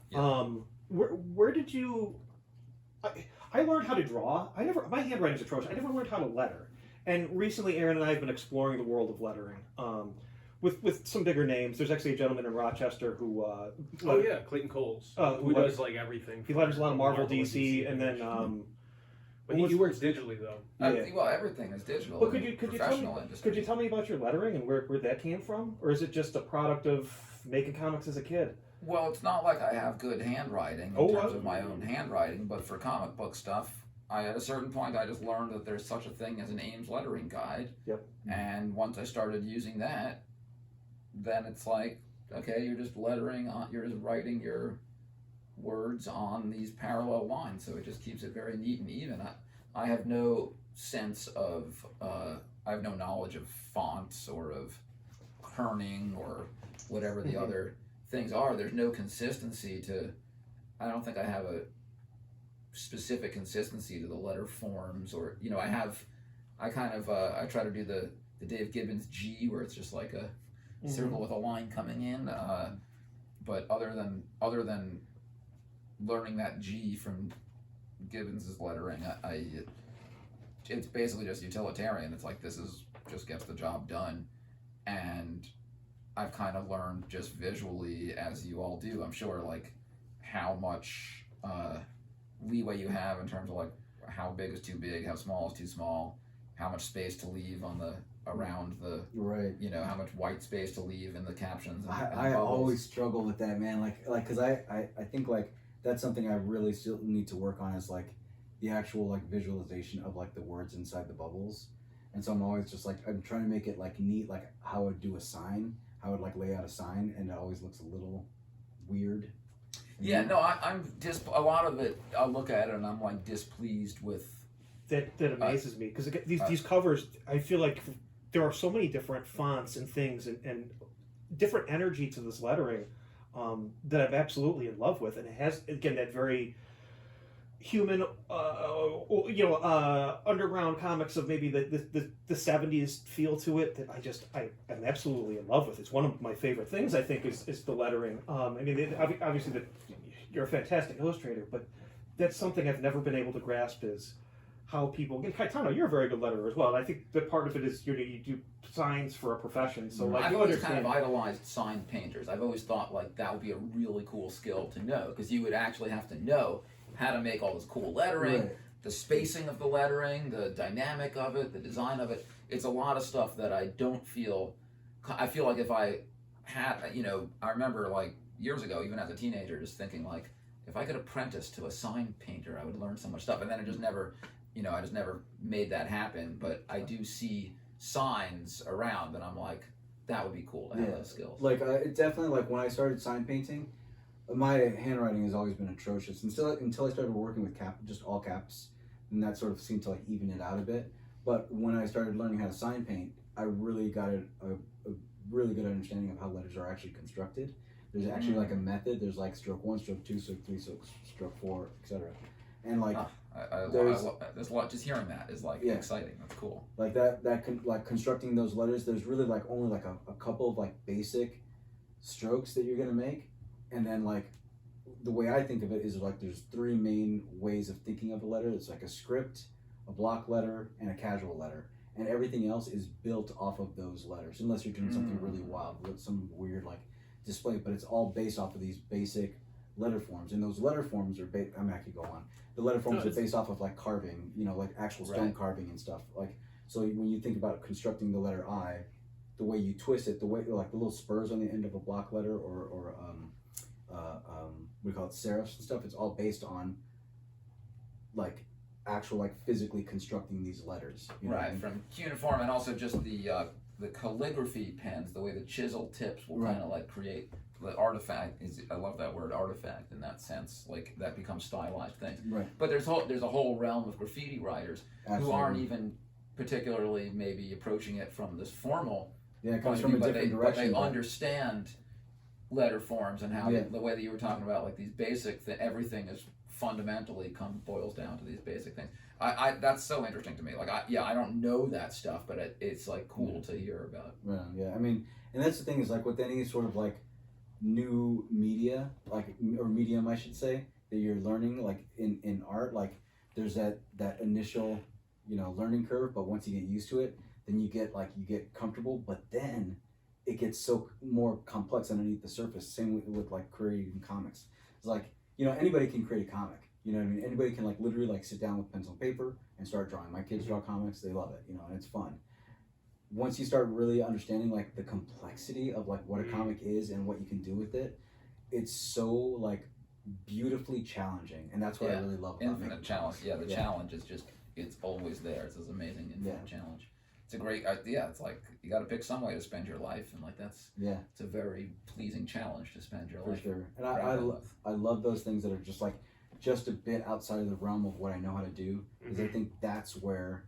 Yeah. Where did you? I learned how to draw. My handwriting's atrocious. I never learned how to letter. And recently, Aaron and I have been exploring the world of lettering with some bigger names. There's actually a gentleman in Rochester who. Clayton Coles. Who does like everything. He letters a lot of Marvel, DC, and then. But he works digitally though. Well, everything is digital. Well, could you tell me about your lettering and where that came from, or is it just a product of making comics as a kid? Well, it's not like I have good handwriting in terms of my own handwriting, but for comic book stuff, at a certain point I just learned that there's such a thing as an Ames lettering guide. Yep. And once I started using that, then it's like, okay, you're just writing your words on these parallel lines, so it just keeps it very neat and even. I have no sense of, I have no knowledge of fonts or of kerning or whatever the other things are. There's no consistency to, I don't think I have a specific consistency to the letter forms, or, you know, I try to do the Dave Gibbons G, where it's just like a circle with a line coming in, but other than learning that G from Gibbons's lettering, it's basically just utilitarian. It's like this is just gets the job done, and I've kind of learned just visually, as you all do, I'm sure, like how much leeway you have in terms of like how big is too big, how small is too small, how much space to leave on the around the Right. you know, how much white space to leave in the captions. And I bubbles. always struggle with that, man. Like, cause I think like that's something I really still need to work on is like the actual like visualization of like the words inside the bubbles. And so I'm always just like, I'm trying to make it like neat, like how I would do a sign, how I would like lay out a sign, and it always looks a little weird. Yeah, no, I'm just a lot of it. I'll look at it and I'm like displeased with. That amazes me because these covers, I feel like there are so many different fonts and things and different energy to this lettering that I'm absolutely in love with, and it has again that very human, underground comics of maybe the 70s feel to it that I'm absolutely in love with. It's one of my favorite things. I think is the lettering. I mean, obviously you're a fantastic illustrator, but that's something I've never been able to grasp is how people. And Caetano, you're a very good letterer as well, and I think that part of it is you do signs for a profession. So like I've you always understand. kind of idolized sign painters. I've always thought like that would be a really cool skill to know because you would actually have to know how to make all this cool lettering, Right. the spacing of the lettering, the dynamic of it, the design of it. It's a lot of stuff that I don't feel. I feel like if I had, I remember like years ago, even as a teenager, just thinking like, if I could apprentice to a sign painter, I would learn so much stuff. And then it just never, I just never made that happen. But I do see signs around, and I'm like, that would be cool to have those skills. Like it definitely like when I started sign painting, my handwriting has always been atrocious until I started working with just all caps, and that sort of seemed to like even it out a bit. But when I started learning how to sign paint, I really got a really good understanding of how letters are actually constructed. There's actually like a method. There's like stroke 1, stroke 2, stroke 3, stroke 4, etc. And like there's a lot. Just hearing that is like exciting. That's cool. Like like constructing those letters. There's really like only like a couple of like basic strokes that you're gonna make, and then like the way I think of it is like there's 3 main ways of thinking of a letter. It's like a script, a block letter, and a casual letter, and everything else is built off of those letters, unless you're doing something really wild with some weird like display. But it's all based off of these basic letter forms, and those letter forms are I mean, I could go on. The letter forms are based off of like carving, like actual stone carving and stuff. Like, so when you think about constructing the letter I, the way you twist it, the way like the little spurs on the end of a block letter or we call it serifs and stuff. It's all based on like actual like physically constructing these letters. Right, from cuneiform, and also just the calligraphy pens, the way the chisel tips will kind of like create the artifact. I love that word, artifact, in that sense. Like that becomes stylized things. Right. But there's a whole realm of graffiti writers who aren't even particularly maybe approaching it from this formal. Yeah, it comes from a different direction. But they understand letter forms and how the way that you were talking about, like these basic everything is fundamentally boils down to these basic things. I that's so interesting to me. Like I don't know that stuff, but it's like cool to hear about. Right. Yeah. I mean, and that's the thing is like with any sort of like new media, like or medium, I should say, that you're learning, like in art, like there's that initial learning curve, but once you get used to it, then you get comfortable, but then it gets so more complex underneath the surface. Same with like creating comics. It's like anybody can create a comic. You know what I mean? Anybody can like literally like sit down with pencil and paper and start drawing. My kids draw comics; they love it, and it's fun. Once you start really understanding like the complexity of like what a comic is and what you can do with it, it's so like beautifully challenging, and that's what I really love about infinite challenge. Yeah, the challenge is just it's always there. It's this amazing infinite challenge. It's a great it's like you got to pick some way to spend your life, and like it's a very pleasing challenge to spend your life. For sure. And I love those things that are just a bit outside of the realm of what I know how to do, because I think that's where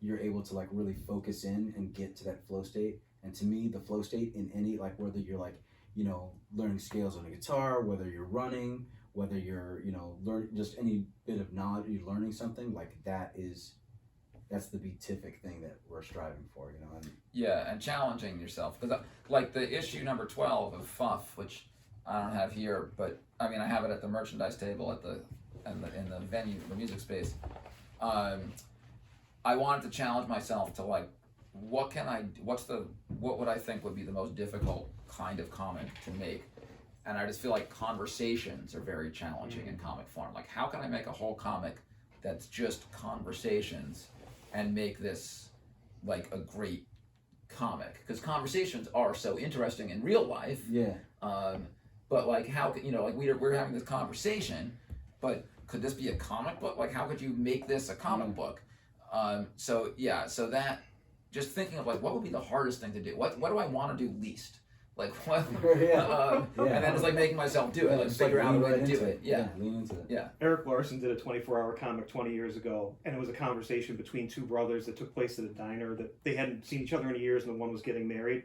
you're able to like really focus in and get to that flow state. And to me, the flow state in any, like whether you're like learning scales on a guitar, whether you're running, whether you're learn just any bit of knowledge, you're learning something, like that's the beatific thing that we're striving for, and and challenging yourself, because like the issue number 12 of Fuff, which I don't have here, but I mean I have it at the merchandise table at the in the venue, the music space. I wanted to challenge myself to like, what would I think would be the most difficult kind of comic to make? And I just feel like conversations are very challenging in comic form. Like, how can I make a whole comic that's just conversations and make this like a great comic? Because conversations are so interesting in real life. Yeah. But like, how could, like we're having this conversation, but could this be a comic book? Like, how could you make this a comic book? So that, just thinking of like, what would be the hardest thing to do? What do I want to do least? Like, what? And then just like making myself do it, like figure out a way to do it. Yeah, lean into it. Yeah. Eric Larson did a 24-hour comic 20 years ago, and it was a conversation between two brothers that took place at a diner that they hadn't seen each other in years, and the one was getting married.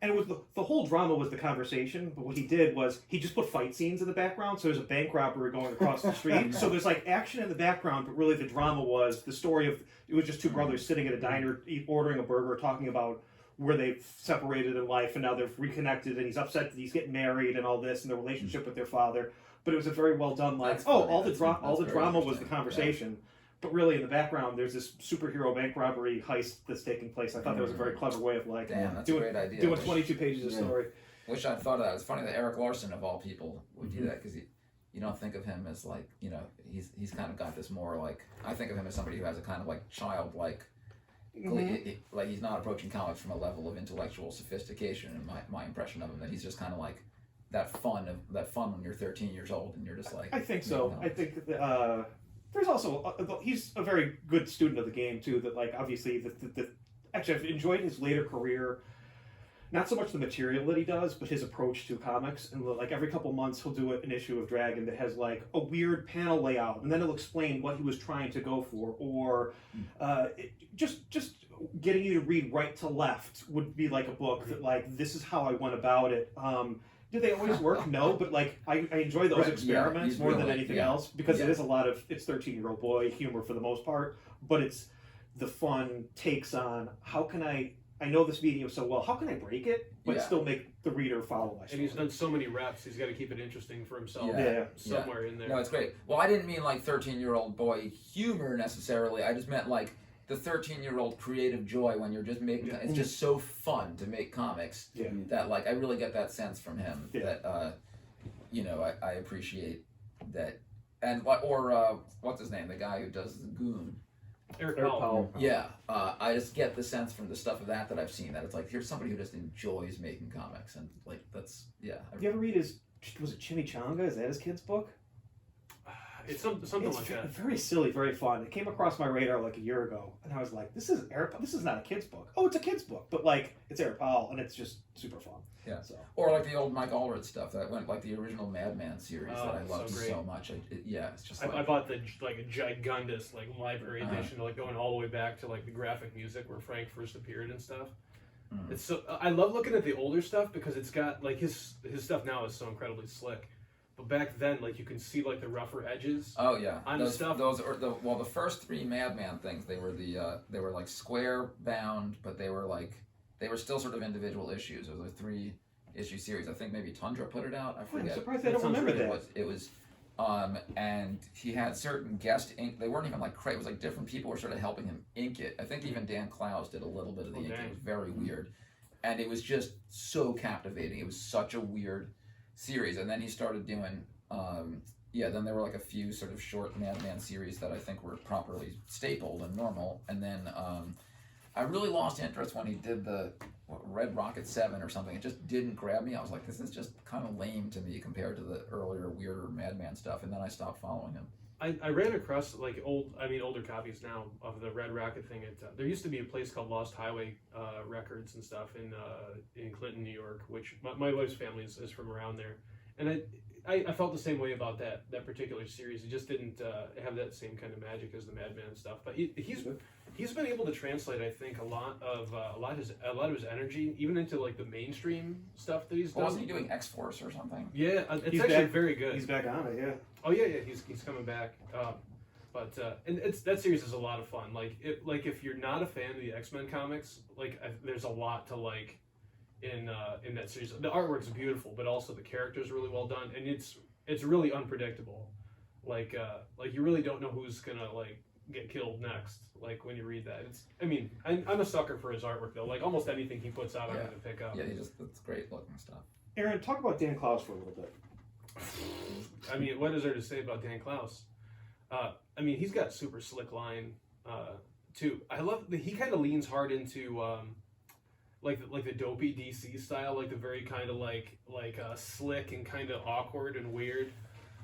And it was the whole drama was the conversation, but what he did was he just put fight scenes in the background. So there's a bank robbery going across the street. So there's like action in the background, but really the drama was the story of, it was just two brothers sitting at a diner, ordering a burger, talking about where they've separated in life and now they've reconnected, and he's upset that he's getting married and all this and the relationship with their father. But it was a very well done, like, all the drama was the conversation. Yeah. But really, in the background, there's this superhero bank robbery heist that's taking place. I thought that was a very clever way of like that's a great idea. Doing 22 pages of story. Wish I'd thought of that. It's funny that Eric Larson, of all people, would do that, because you don't think of him as like, he's kind of got this more like, I think of him as somebody who has a kind of like childlike, like he's not approaching comics from a level of intellectual sophistication. And my impression of him, that he's just kind of like that fun when you're 13 years old and you're just like. I think so. I think. There's also he's a very good student of the game too. That like obviously actually I've enjoyed his later career. Not so much the material that he does, but his approach to comics. And like every couple months, he'll do an issue of Dragon that has like a weird panel layout, and then he'll explain what he was trying to go for, or just getting you to read right to left would be like a book that like this is how I went about it. Do they always work? No, but like I enjoy those experiments more than anything else, because it is a lot of it's 13-year-old boy humor for the most part, but it's the fun takes on how can I know this medium so well, how can I break it but still make the reader follow my story? And he's done so many reps, he's got to keep it interesting for himself somewhere in there. No, it's great. Well, I didn't mean like 13-year-old boy humor necessarily. I just meant like the 13-year-old creative joy when you're just making it's just so fun to make comics that like I really get that sense from him that I appreciate that. And what's his name, the guy who does the Goon, Eric Powell. Yeah, I just get the sense from the stuff of that I've seen that it's like here's somebody who just enjoys making comics, and like that's You ever read was it Chimichanga? Is that his kid's book? It's something like that. Very silly, very fun. It came across my radar like a year ago, and I was like, "This is not a kid's book. Oh, it's a kid's book, but like it's Eric Powell, and it's just super fun." Yeah. So. Or like the old Mike Allred stuff that went like the original Madman series that I loved so much. It's just. I bought the like a gigundous like library edition, like going all the way back to like the graphic music where Frank first appeared and stuff. It's so I love looking at the older stuff because it's got like his stuff now is so incredibly slick. But back then, like you can see like the rougher edges. Oh yeah, on the stuff. Those are the first three Madman things. They were like square bound, but they were still sort of individual issues. It was a 3-issue series. I think maybe Tundra put it out. I forget. I'm surprised I don't remember that. It was, and he had certain guest ink. They weren't even like it was like different people were sort of helping him ink it. I think even Dan Clowes did a little bit of the inking. It was very weird, and it was just so captivating. It was such a weird series, and then he started doing then there were like a few sort of short Madman series that I think were properly stapled and normal, and then I really lost interest when he did the Red Rocket 7 or something. It just didn't grab me. I was like, this is just kind of lame to me compared to the earlier weirder Madman stuff, and then I stopped following him. I ran across like older copies now of the Red Rocket thing. There used to be a place called Lost Highway Records and stuff in Clinton, New York, which my wife's family is from around there, and I felt the same way about that particular series. It just didn't have that same kind of magic as the Madman stuff. But he's been able to translate, I think, a lot of his energy even into like the mainstream stuff that he's done. Wasn't he doing X-Force or something? Yeah, it's actually very good. He's back on it, yeah. Oh yeah, he's coming back. And that series is a lot of fun. Like if you're not a fan of the X-Men comics, there's a lot to like in that series. The artwork's beautiful, but also the character's really well done, and it's really unpredictable. Like you really don't know who's gonna like get killed next. Like when you read that, I'm a sucker for his artwork though. Like almost anything he puts out, I'm gonna pick up. Yeah, it's great looking stuff. Aaron, talk about Dan Klaus for a little bit. What is there to say about Dan Klaus? He's got super slick line too. I love that he kind of leans hard into like the dopey DC style, like the very kind of like slick and kind of awkward and weird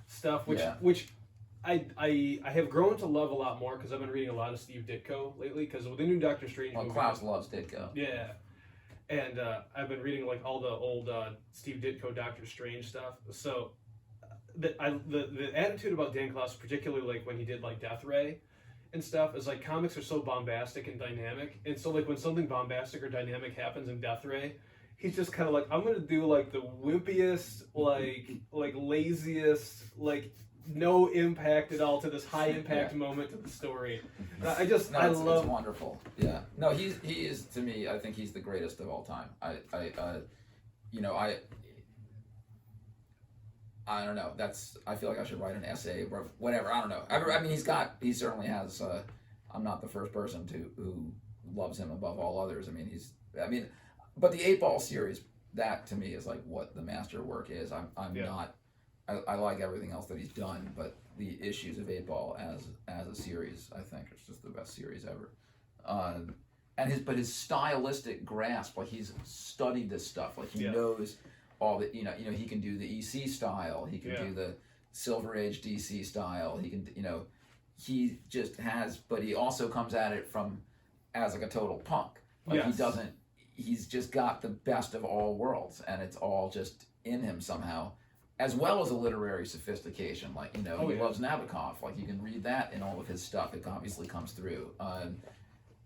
stuff, which I have grown to love a lot more because I've been reading a lot of Steve Ditko lately. Because with the new Doctor Strange movie, Klaus loves Ditko. Yeah, and I've been reading like all the old Steve Ditko Doctor Strange stuff. So the attitude about Dan Klaus, particularly like when he did like Death Ray and stuff, is like comics are so bombastic and dynamic, and so like when something bombastic or dynamic happens in Death Ray, he's just kind of like, I'm gonna do like the wimpiest, like laziest, like no impact at all to this high impact moment to the story. I love. It's wonderful. Yeah. No, he is to me. I think he's the greatest of all time. I don't know. I feel like I should write an essay or whatever. I don't know. He certainly has. I'm not the first person who loves him above all others. But the 8-Ball series, that to me is like what the masterwork is. I like everything else that he's done, but the issues of 8-Ball as a series, I think, is just the best series ever. But his stylistic grasp, like he's studied this stuff, like he knows all the, he can do the EC style, he can do the Silver Age DC style, he can, he just has, but he also comes at it as like a total punk. Like he's just got the best of all worlds, and it's all just in him somehow, as well as a literary sophistication. Like, he loves Nabokov. Like, you can read that in all of his stuff. It obviously comes through. I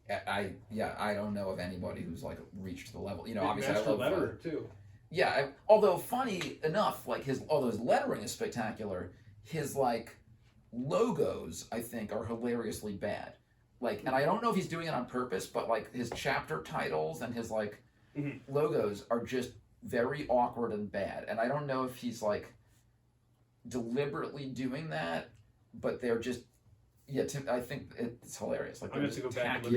don't know of anybody who's like reached the level. Obviously I love letterer too. Yeah, although funny enough, like although his lettering is spectacular, his like logos I think are hilariously bad. Like, and I don't know if he's doing it on purpose, but like his chapter titles and his like logos are just very awkward and bad. And I don't know if he's like deliberately doing that, but they're just I think it's hilarious. Like, I'm going to go back. I'm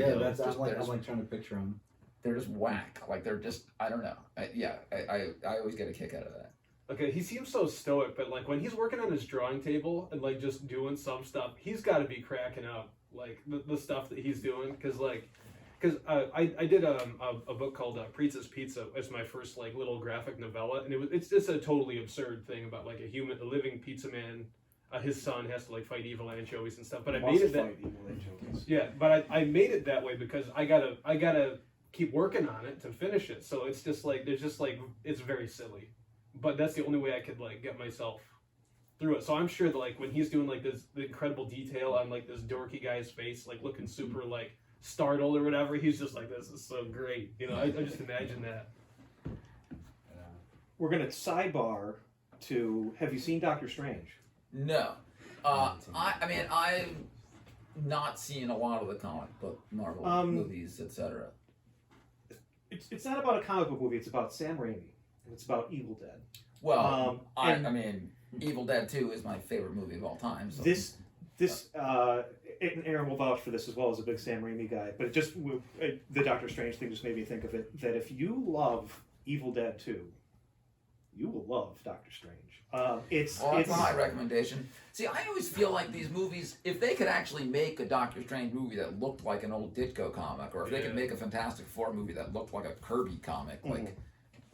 like trying to picture them. They're just whack. Like, they're just, I don't know. I always get a kick out of that. Okay, he seems so stoic, but like when he's working on his drawing table and like just doing some stuff, he's got to be cracking up, like the stuff that he's doing, because I did a book called Pizza's Pizza as my first like little graphic novella, and it's just a totally absurd thing about like a living pizza man. His son has to like fight evil anchovies and stuff, but I made it that. Yeah, but I made it that way because I gotta keep working on it to finish it. So it's just like it's very silly, but that's the only way I could like get myself through it. So I'm sure that like when he's doing like the incredible detail on like this dorky guy's face, like looking super like startled or whatever, he's just like, this is so great. I just imagine that. We're gonna sidebar to, have you seen Doctor Strange? No. I've not seen a lot of the comic book Marvel movies, etc. It's not about a comic book movie, it's about Sam Raimi. And it's about Evil Dead. Well, Evil Dead 2 is my favorite movie of all time. So. And Aaron will vouch for this as well as a big Sam Raimi guy, but the Doctor Strange thing just made me think of it, that if you love Evil Dead 2, you will love Doctor Strange. It's a high recommendation. See, I always feel like these movies, if they could actually make a Doctor Strange movie that looked like an old Ditko comic, or if they could make a Fantastic Four movie that looked like a Kirby comic, like,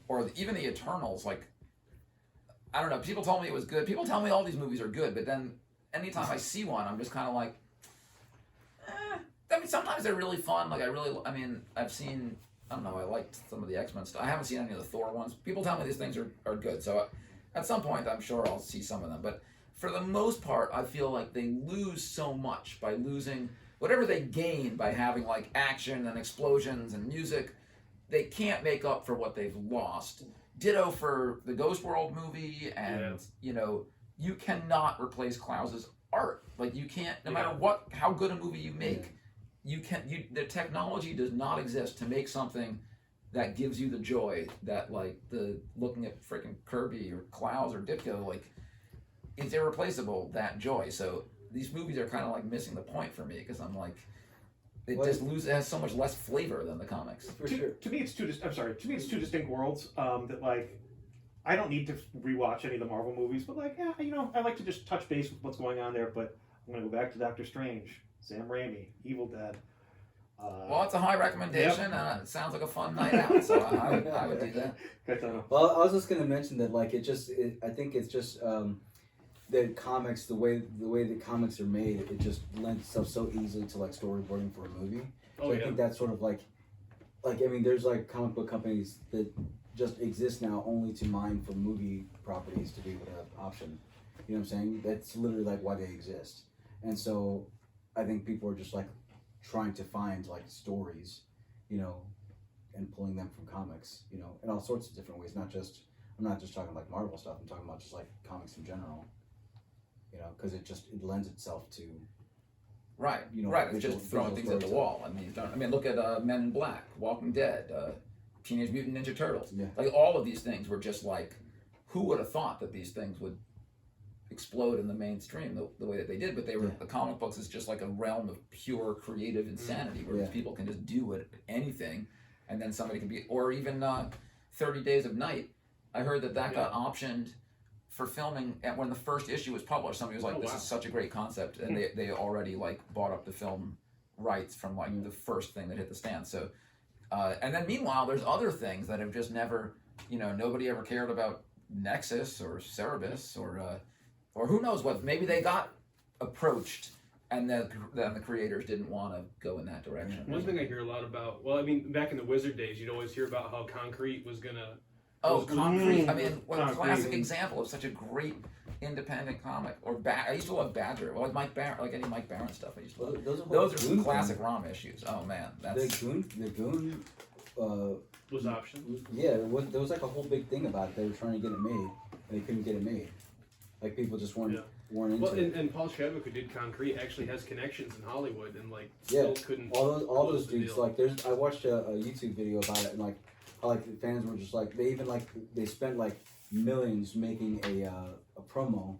or even the Eternals, like, I don't know. People told me it was good. People tell me all these movies are good, but then anytime I see one, I'm just kind of like, sometimes they're really fun. Like, I've seen. I don't know, I liked some of the X-Men stuff. I haven't seen any of the Thor ones. People tell me these things are good, so at some point I'm sure I'll see some of them. But for the most part, I feel like they lose so much by losing whatever they gain by having like action and explosions and music. They can't make up for what they've lost. Ditto for the Ghost World movie, and you cannot replace Klaus's art. Like, you can't, no matter how good a movie you make, the technology does not exist to make something that gives you the joy that like the looking at freaking Kirby or Klaus or Ditko, like it's irreplaceable, that joy. So these movies are kind of like missing the point for me because I'm like, it has so much less flavor than the comics. For sure. To me, it's two. To me, it's two distinct worlds. That like, I don't need to rewatch any of the Marvel movies, but like, yeah, I like to just touch base with what's going on there. But I'm gonna go back to Doctor Strange, Sam Raimi, Evil Dead. Well, it's a high recommendation. Yep. It sounds like a fun night out, so I would do that. Well, I was just gonna mention that like I think it's just the comics, the way the comics are made, it just lends itself so easily to like storyboarding for a movie. So I think that's sort of like I mean, there's like comic book companies that just exist now only to mine for movie properties to be able to have option. You know what I'm saying? That's literally like why they exist. And so I think people are just like trying to find like stories, and pulling them from comics, in all sorts of different ways. I'm not just talking like Marvel stuff. I'm talking about just like comics in general. Because it lends itself to. Right. Right. It's just throwing things at the wall. I mean, look at Men in Black, Walking Dead, Teenage Mutant Ninja Turtles. Yeah. Like all of these things were just like, who would have thought that these things would explode in the mainstream the way that they did? But they were the comic books is just like a realm of pure creative insanity where people can just do anything, and then somebody can be, or even 30 Days of Night. I heard that got optioned for filming when the first issue was published. Somebody was like, "This is such a great concept," and they already like bought up the film rights from like the first thing that hit the stand. So, and then meanwhile, there's other things that have just never, nobody ever cared about Nexus or Cerebus or who knows what. Maybe they got approached, and then the creators didn't want to go in that direction. One thing I hear a lot about, well, I mean, back in the Wizard days, you'd always hear about how Concrete was gonna. Oh, Concrete! I mean, what a classic example of such a great independent comic. Or I used to love Badger. Well, like any Mike Barron stuff. I used to love. Those are some classic ROM issues. Oh man, that's the Goon. Was optioned. Yeah, there was like a whole big thing about it. They were trying to get it made, and they couldn't get it made. Like people just weren't into it. And Paul Chadwick, who did Concrete, actually has connections in Hollywood, and like still couldn't. All those dudes like I watched a YouTube video about it, and like how like the fans were just like they spent like millions making a promo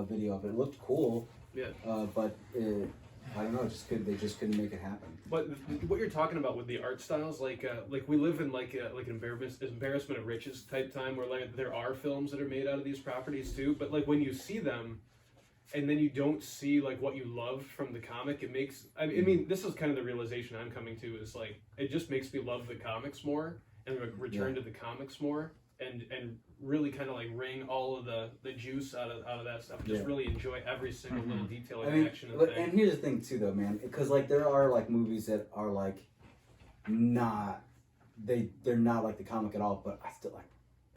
video of it. It looked cool. Yeah. But I don't know. They just couldn't make it happen. But what you're talking about with the art styles, like we live in like an embarrassment of riches type time, where like there are films that are made out of these properties too. But like when you see them, and then you don't see like what you loved from the comic, it makes. I mean, this is kind of the realization I'm coming to, is like it just makes me love the comics more and return to the comics more, and really kind of like wring all of the juice out of that stuff. Just really enjoy every single little detail and action of the thing. And here's the thing too, though, man, because like there are like movies that are like they're not like the comic at all, but I still like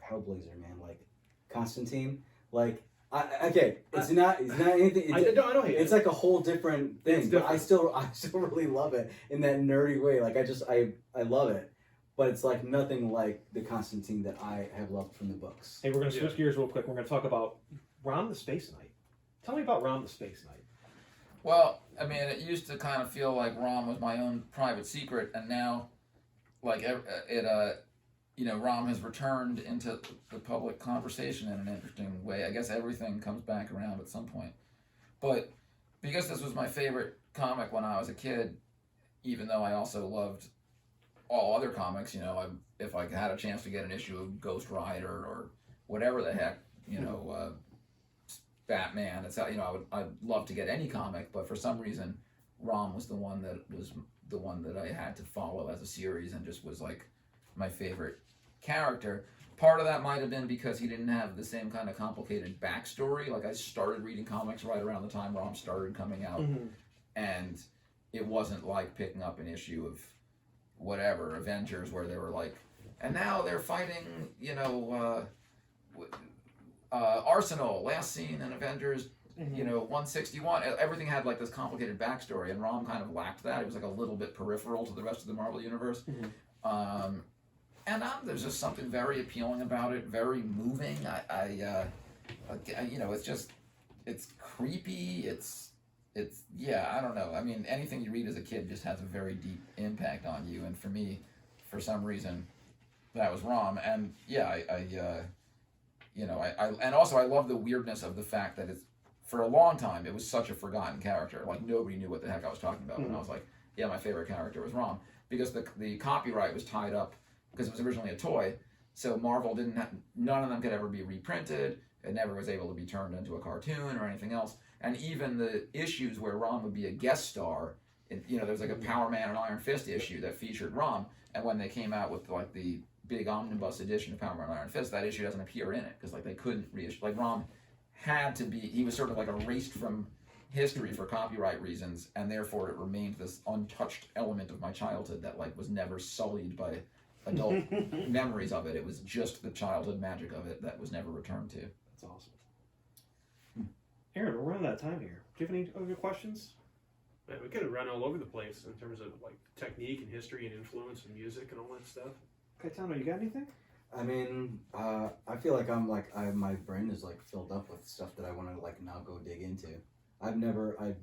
Hellblazer, man, like Constantine, like. It's not anything. I don't hate it. It's like a whole different thing. But I still really love it in that nerdy way. Like I love it, but it's like nothing like the Constantine that I have loved from the books. Hey, we're gonna switch gears real quick. We're gonna talk about Rom the Space Knight. Tell me about Rom the Space Knight. Well, I mean, it used to kind of feel like Rom was my own private secret, and now, like Rom has returned into the public conversation in an interesting way. I guess everything comes back around at some point. But because this was my favorite comic when I was a kid, even though I also loved all other comics, if I had a chance to get an issue of Ghost Rider or whatever the heck, Batman, I'd love to get any comic, but for some reason, Rom was the one that I had to follow as a series and just was like my favorite character. Part of that might have been because he didn't have the same kind of complicated backstory. Like I started reading comics right around the time Rom started coming out, and it wasn't like picking up an issue of whatever Avengers where they were like, and now they're fighting, Arsenal. Last scene in Avengers, 161. Everything had like this complicated backstory, and Rom kind of lacked that. It was like a little bit peripheral to the rest of the Marvel universe. And there's just something very appealing about it, very moving. It's creepy. It's I don't know. I mean, anything you read as a kid just has a very deep impact on you. And for me, for some reason that was wrong. And yeah, and also I love the weirdness of the fact that it's, for a long time, it was such a forgotten character. Like, nobody knew what the heck I was talking about. And I was like, yeah, my favorite character was Rom. Because the copyright was tied up, because it was originally a toy, so Marvel none of them could ever be reprinted. It never was able to be turned into a cartoon or anything else. And even the issues where Rom would be a guest star, there's like a Power Man and Iron Fist issue that featured Rom, and when they came out with like the big omnibus edition of Power Man and Iron Fist, that issue doesn't appear in it, because like they couldn't reissue. Like, Rom had to be, he was sort of like erased from history for copyright reasons, and therefore it remained this untouched element of my childhood that like was never sullied by adult memories of it. It was just the childhood magic of it that was never returned to. That's awesome. Aaron, we're running out of time here. Do you have any other questions? Man, we could have run all over the place in terms of like technique and history and influence and music and all that stuff. Caetano, you got anything? I mean, I feel like my brain is like filled up with stuff that I want to like now go dig into. I've never heard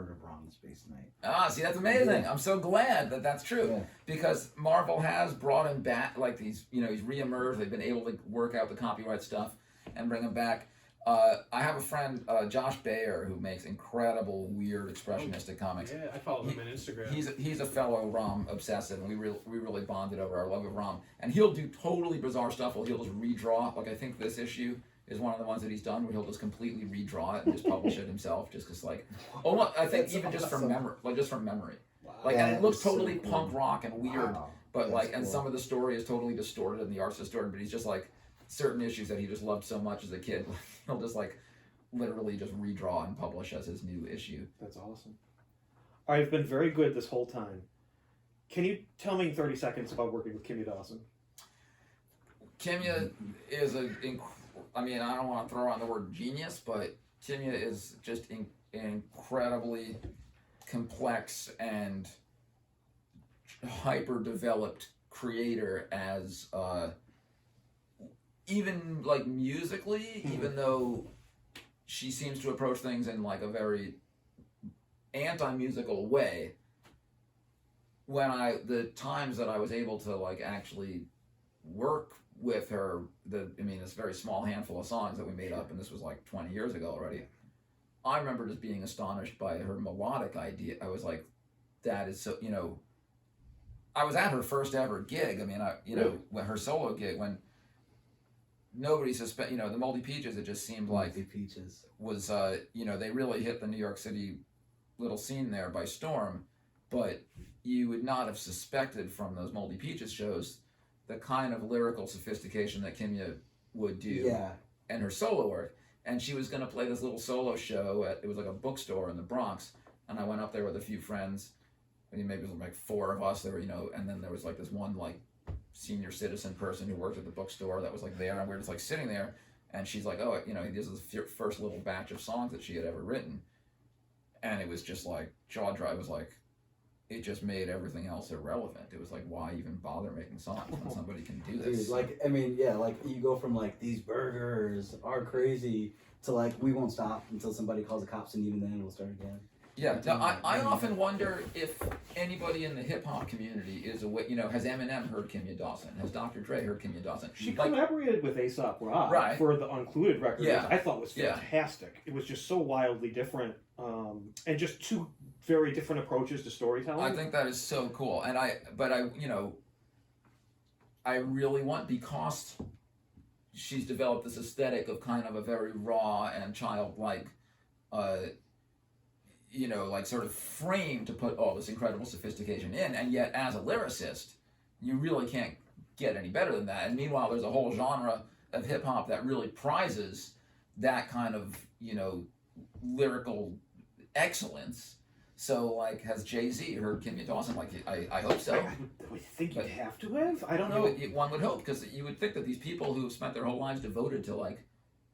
of Ron Space Knight. Ah, see, that's amazing. Yeah. I'm so glad that that's true, Yeah. because Marvel has brought him back. Like, he's reemerged. They've been able to work out the copyright stuff and bring him back. I have a friend, Josh Bayer, who makes incredible, weird, expressionistic comics. Yeah, I follow him on Instagram. He's a fellow Rom obsessive, and we really bonded over our love of Rom. And he'll do totally bizarre stuff. He'll just redraw. Like, I think this issue is one of the ones that he's done where he'll just completely redraw it and just publish it himself, just because like, I think That's even just from awesome. memory, Wow. like, and it looks That is so totally cool. punk rock and weird, Wow. but That's like, and cool. some of the story is totally distorted and the art's distorted, but he's just like, certain issues that he just loved so much as a kid, he'll just like literally just redraw and publish as his new issue. That's awesome. I've been very good this whole time. Can you tell me in 30 seconds about working with Gimmie Dawson? Kimya is I don't want to throw around the word genius, but Kimya is just incredibly complex and hyper-developed creator, as even like musically, even though she seems to approach things in like a very anti-musical way. The times that I was able to like actually work with her, this very small handful of songs that we made up, and this was like 20 years ago already, I remember just being astonished by her melodic idea. I was like, that is so, I was at her first ever gig. When her solo gig, when nobody the Moldy Peaches, it just seemed like The Peaches was, they really hit the New York City little scene there by storm, but you would not have suspected from those Moldy Peaches shows the kind of lyrical sophistication that Kimya would do Yeah. and her solo work. And she was going to play this little solo show it was like a bookstore in the Bronx, and I went up there with a few friends. Maybe it was like 4 of us. There were, and then there was like this one like senior citizen person who worked at the bookstore that was like there, and we were just like sitting there, and she's like, oh, this is the first little batch of songs that she had ever written, and it was just like jaw dry. It was like, it just made everything else irrelevant. It was like, why even bother making songs when somebody can do this? Dude, like you go from like these burgers are crazy to like we won't stop until somebody calls the cops, and even then we'll start again. Yeah, now, I often wonder if anybody in the hip hop community is has Eminem heard Kimya Dawson? Has Dr. Dre heard Kimya Dawson? She collaborated with A$AP Rock Right. for the Uncluded record, Yeah. which I thought was fantastic. It was just so wildly different, and just two very different approaches to storytelling. I think that is so cool, and I really want, because she's developed this aesthetic of kind of a very raw and childlike, like sort of frame to put all this incredible sophistication in, and yet as a lyricist, you really can't get any better than that. And meanwhile, there's a whole genre of hip hop that really prizes that kind of, lyrical excellence. So, like, has Jay-Z heard Kimya Dawson? Like, I hope so. I think you'd have to have. I don't know. One would hope, because you would think that these people who have spent their whole lives devoted to, like,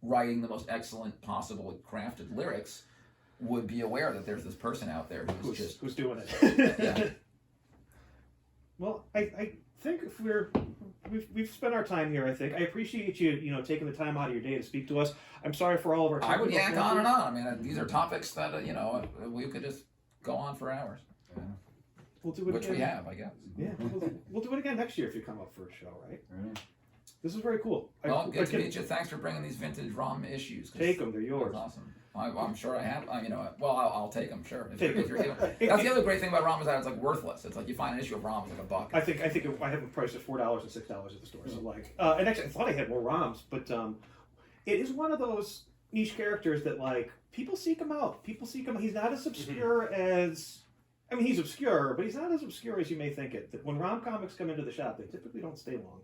writing the most excellent possible crafted lyrics would be aware that there's this person out there who's doing it. Yeah. Well, I think if we've spent our time here. I think I appreciate you taking the time out of your day to speak to us. I'm sorry for all of our. I would yak on and difficulties. on. These are topics that we could just go on for hours. Yeah. We'll do it which again. we have, I guess. Yeah, we'll do it again next year if you come up for a show, right? Right. This is very cool. Well, good to meet you. Thanks for bringing these vintage ROM issues. Take them; they're yours. That's awesome. I'm sure I have. Well, I'll take them. Sure. Take If you're giving, that's the other great thing about ROM is that it's like worthless. It's like you find an issue of ROM, it's like $1. I think I have them priced at $4 and $6 at the store. So like, and actually I thought I had more ROMs, but it is one of those niche characters that like people seek him out. People seek him. He's not as obscure as. I mean, he's obscure, but he's not as obscure as you may think it. When ROM comics come into the shop, they typically don't stay long.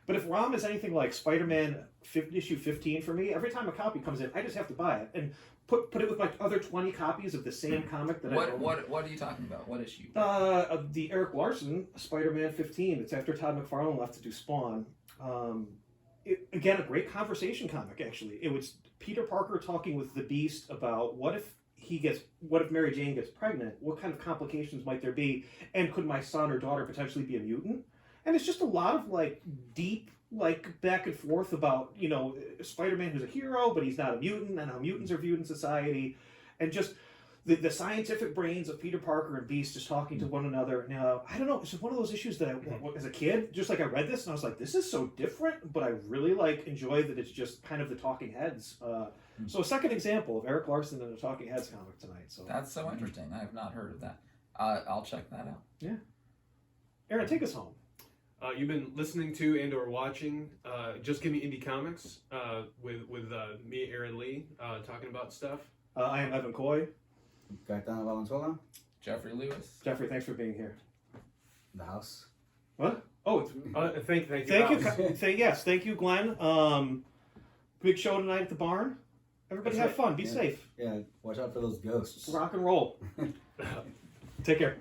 But if ROM is anything like Spider-Man issue 15 for me, every time a copy comes in, I just have to buy it and put it with like other 20 copies of the same comic that I own. What are you talking about? What issue? The Eric Larson Spider-Man 15. It's after Todd McFarlane left to do Spawn. Again, a great conversation comic. Actually, it was Peter Parker talking with the Beast about what if Mary Jane gets pregnant? What kind of complications might there be? And could my son or daughter potentially be a mutant? And it's just a lot of like deep like back and forth about Spider-Man who's a hero but he's not a mutant and how mutants are viewed in society, and just the scientific brains of Peter Parker and Beast just talking to one another. Now I don't know, it's just one of those issues that I, as a kid, just like I read this and I was like, this is so different, but I really like enjoy that it's just kind of the talking heads. So a second example of Eric Larson in a Talking Heads comic tonight. So that's so interesting. I have not heard of that. I'll check that out. Yeah. Aaron, take us home. You've been listening to and or watching Just Gimme Indie Comics with me, Aaron Lee, talking about stuff. I am Evan Coy. Gaetano Valenzuela. Jeffrey Lewis. Jeffrey, thanks for being here. The house. What? Oh, it's, Thank you. yes, thank you, Glenn. Big show tonight at the barn. Everybody have fun. Be safe. Yeah, watch out for those ghosts. Rock and roll. Take care.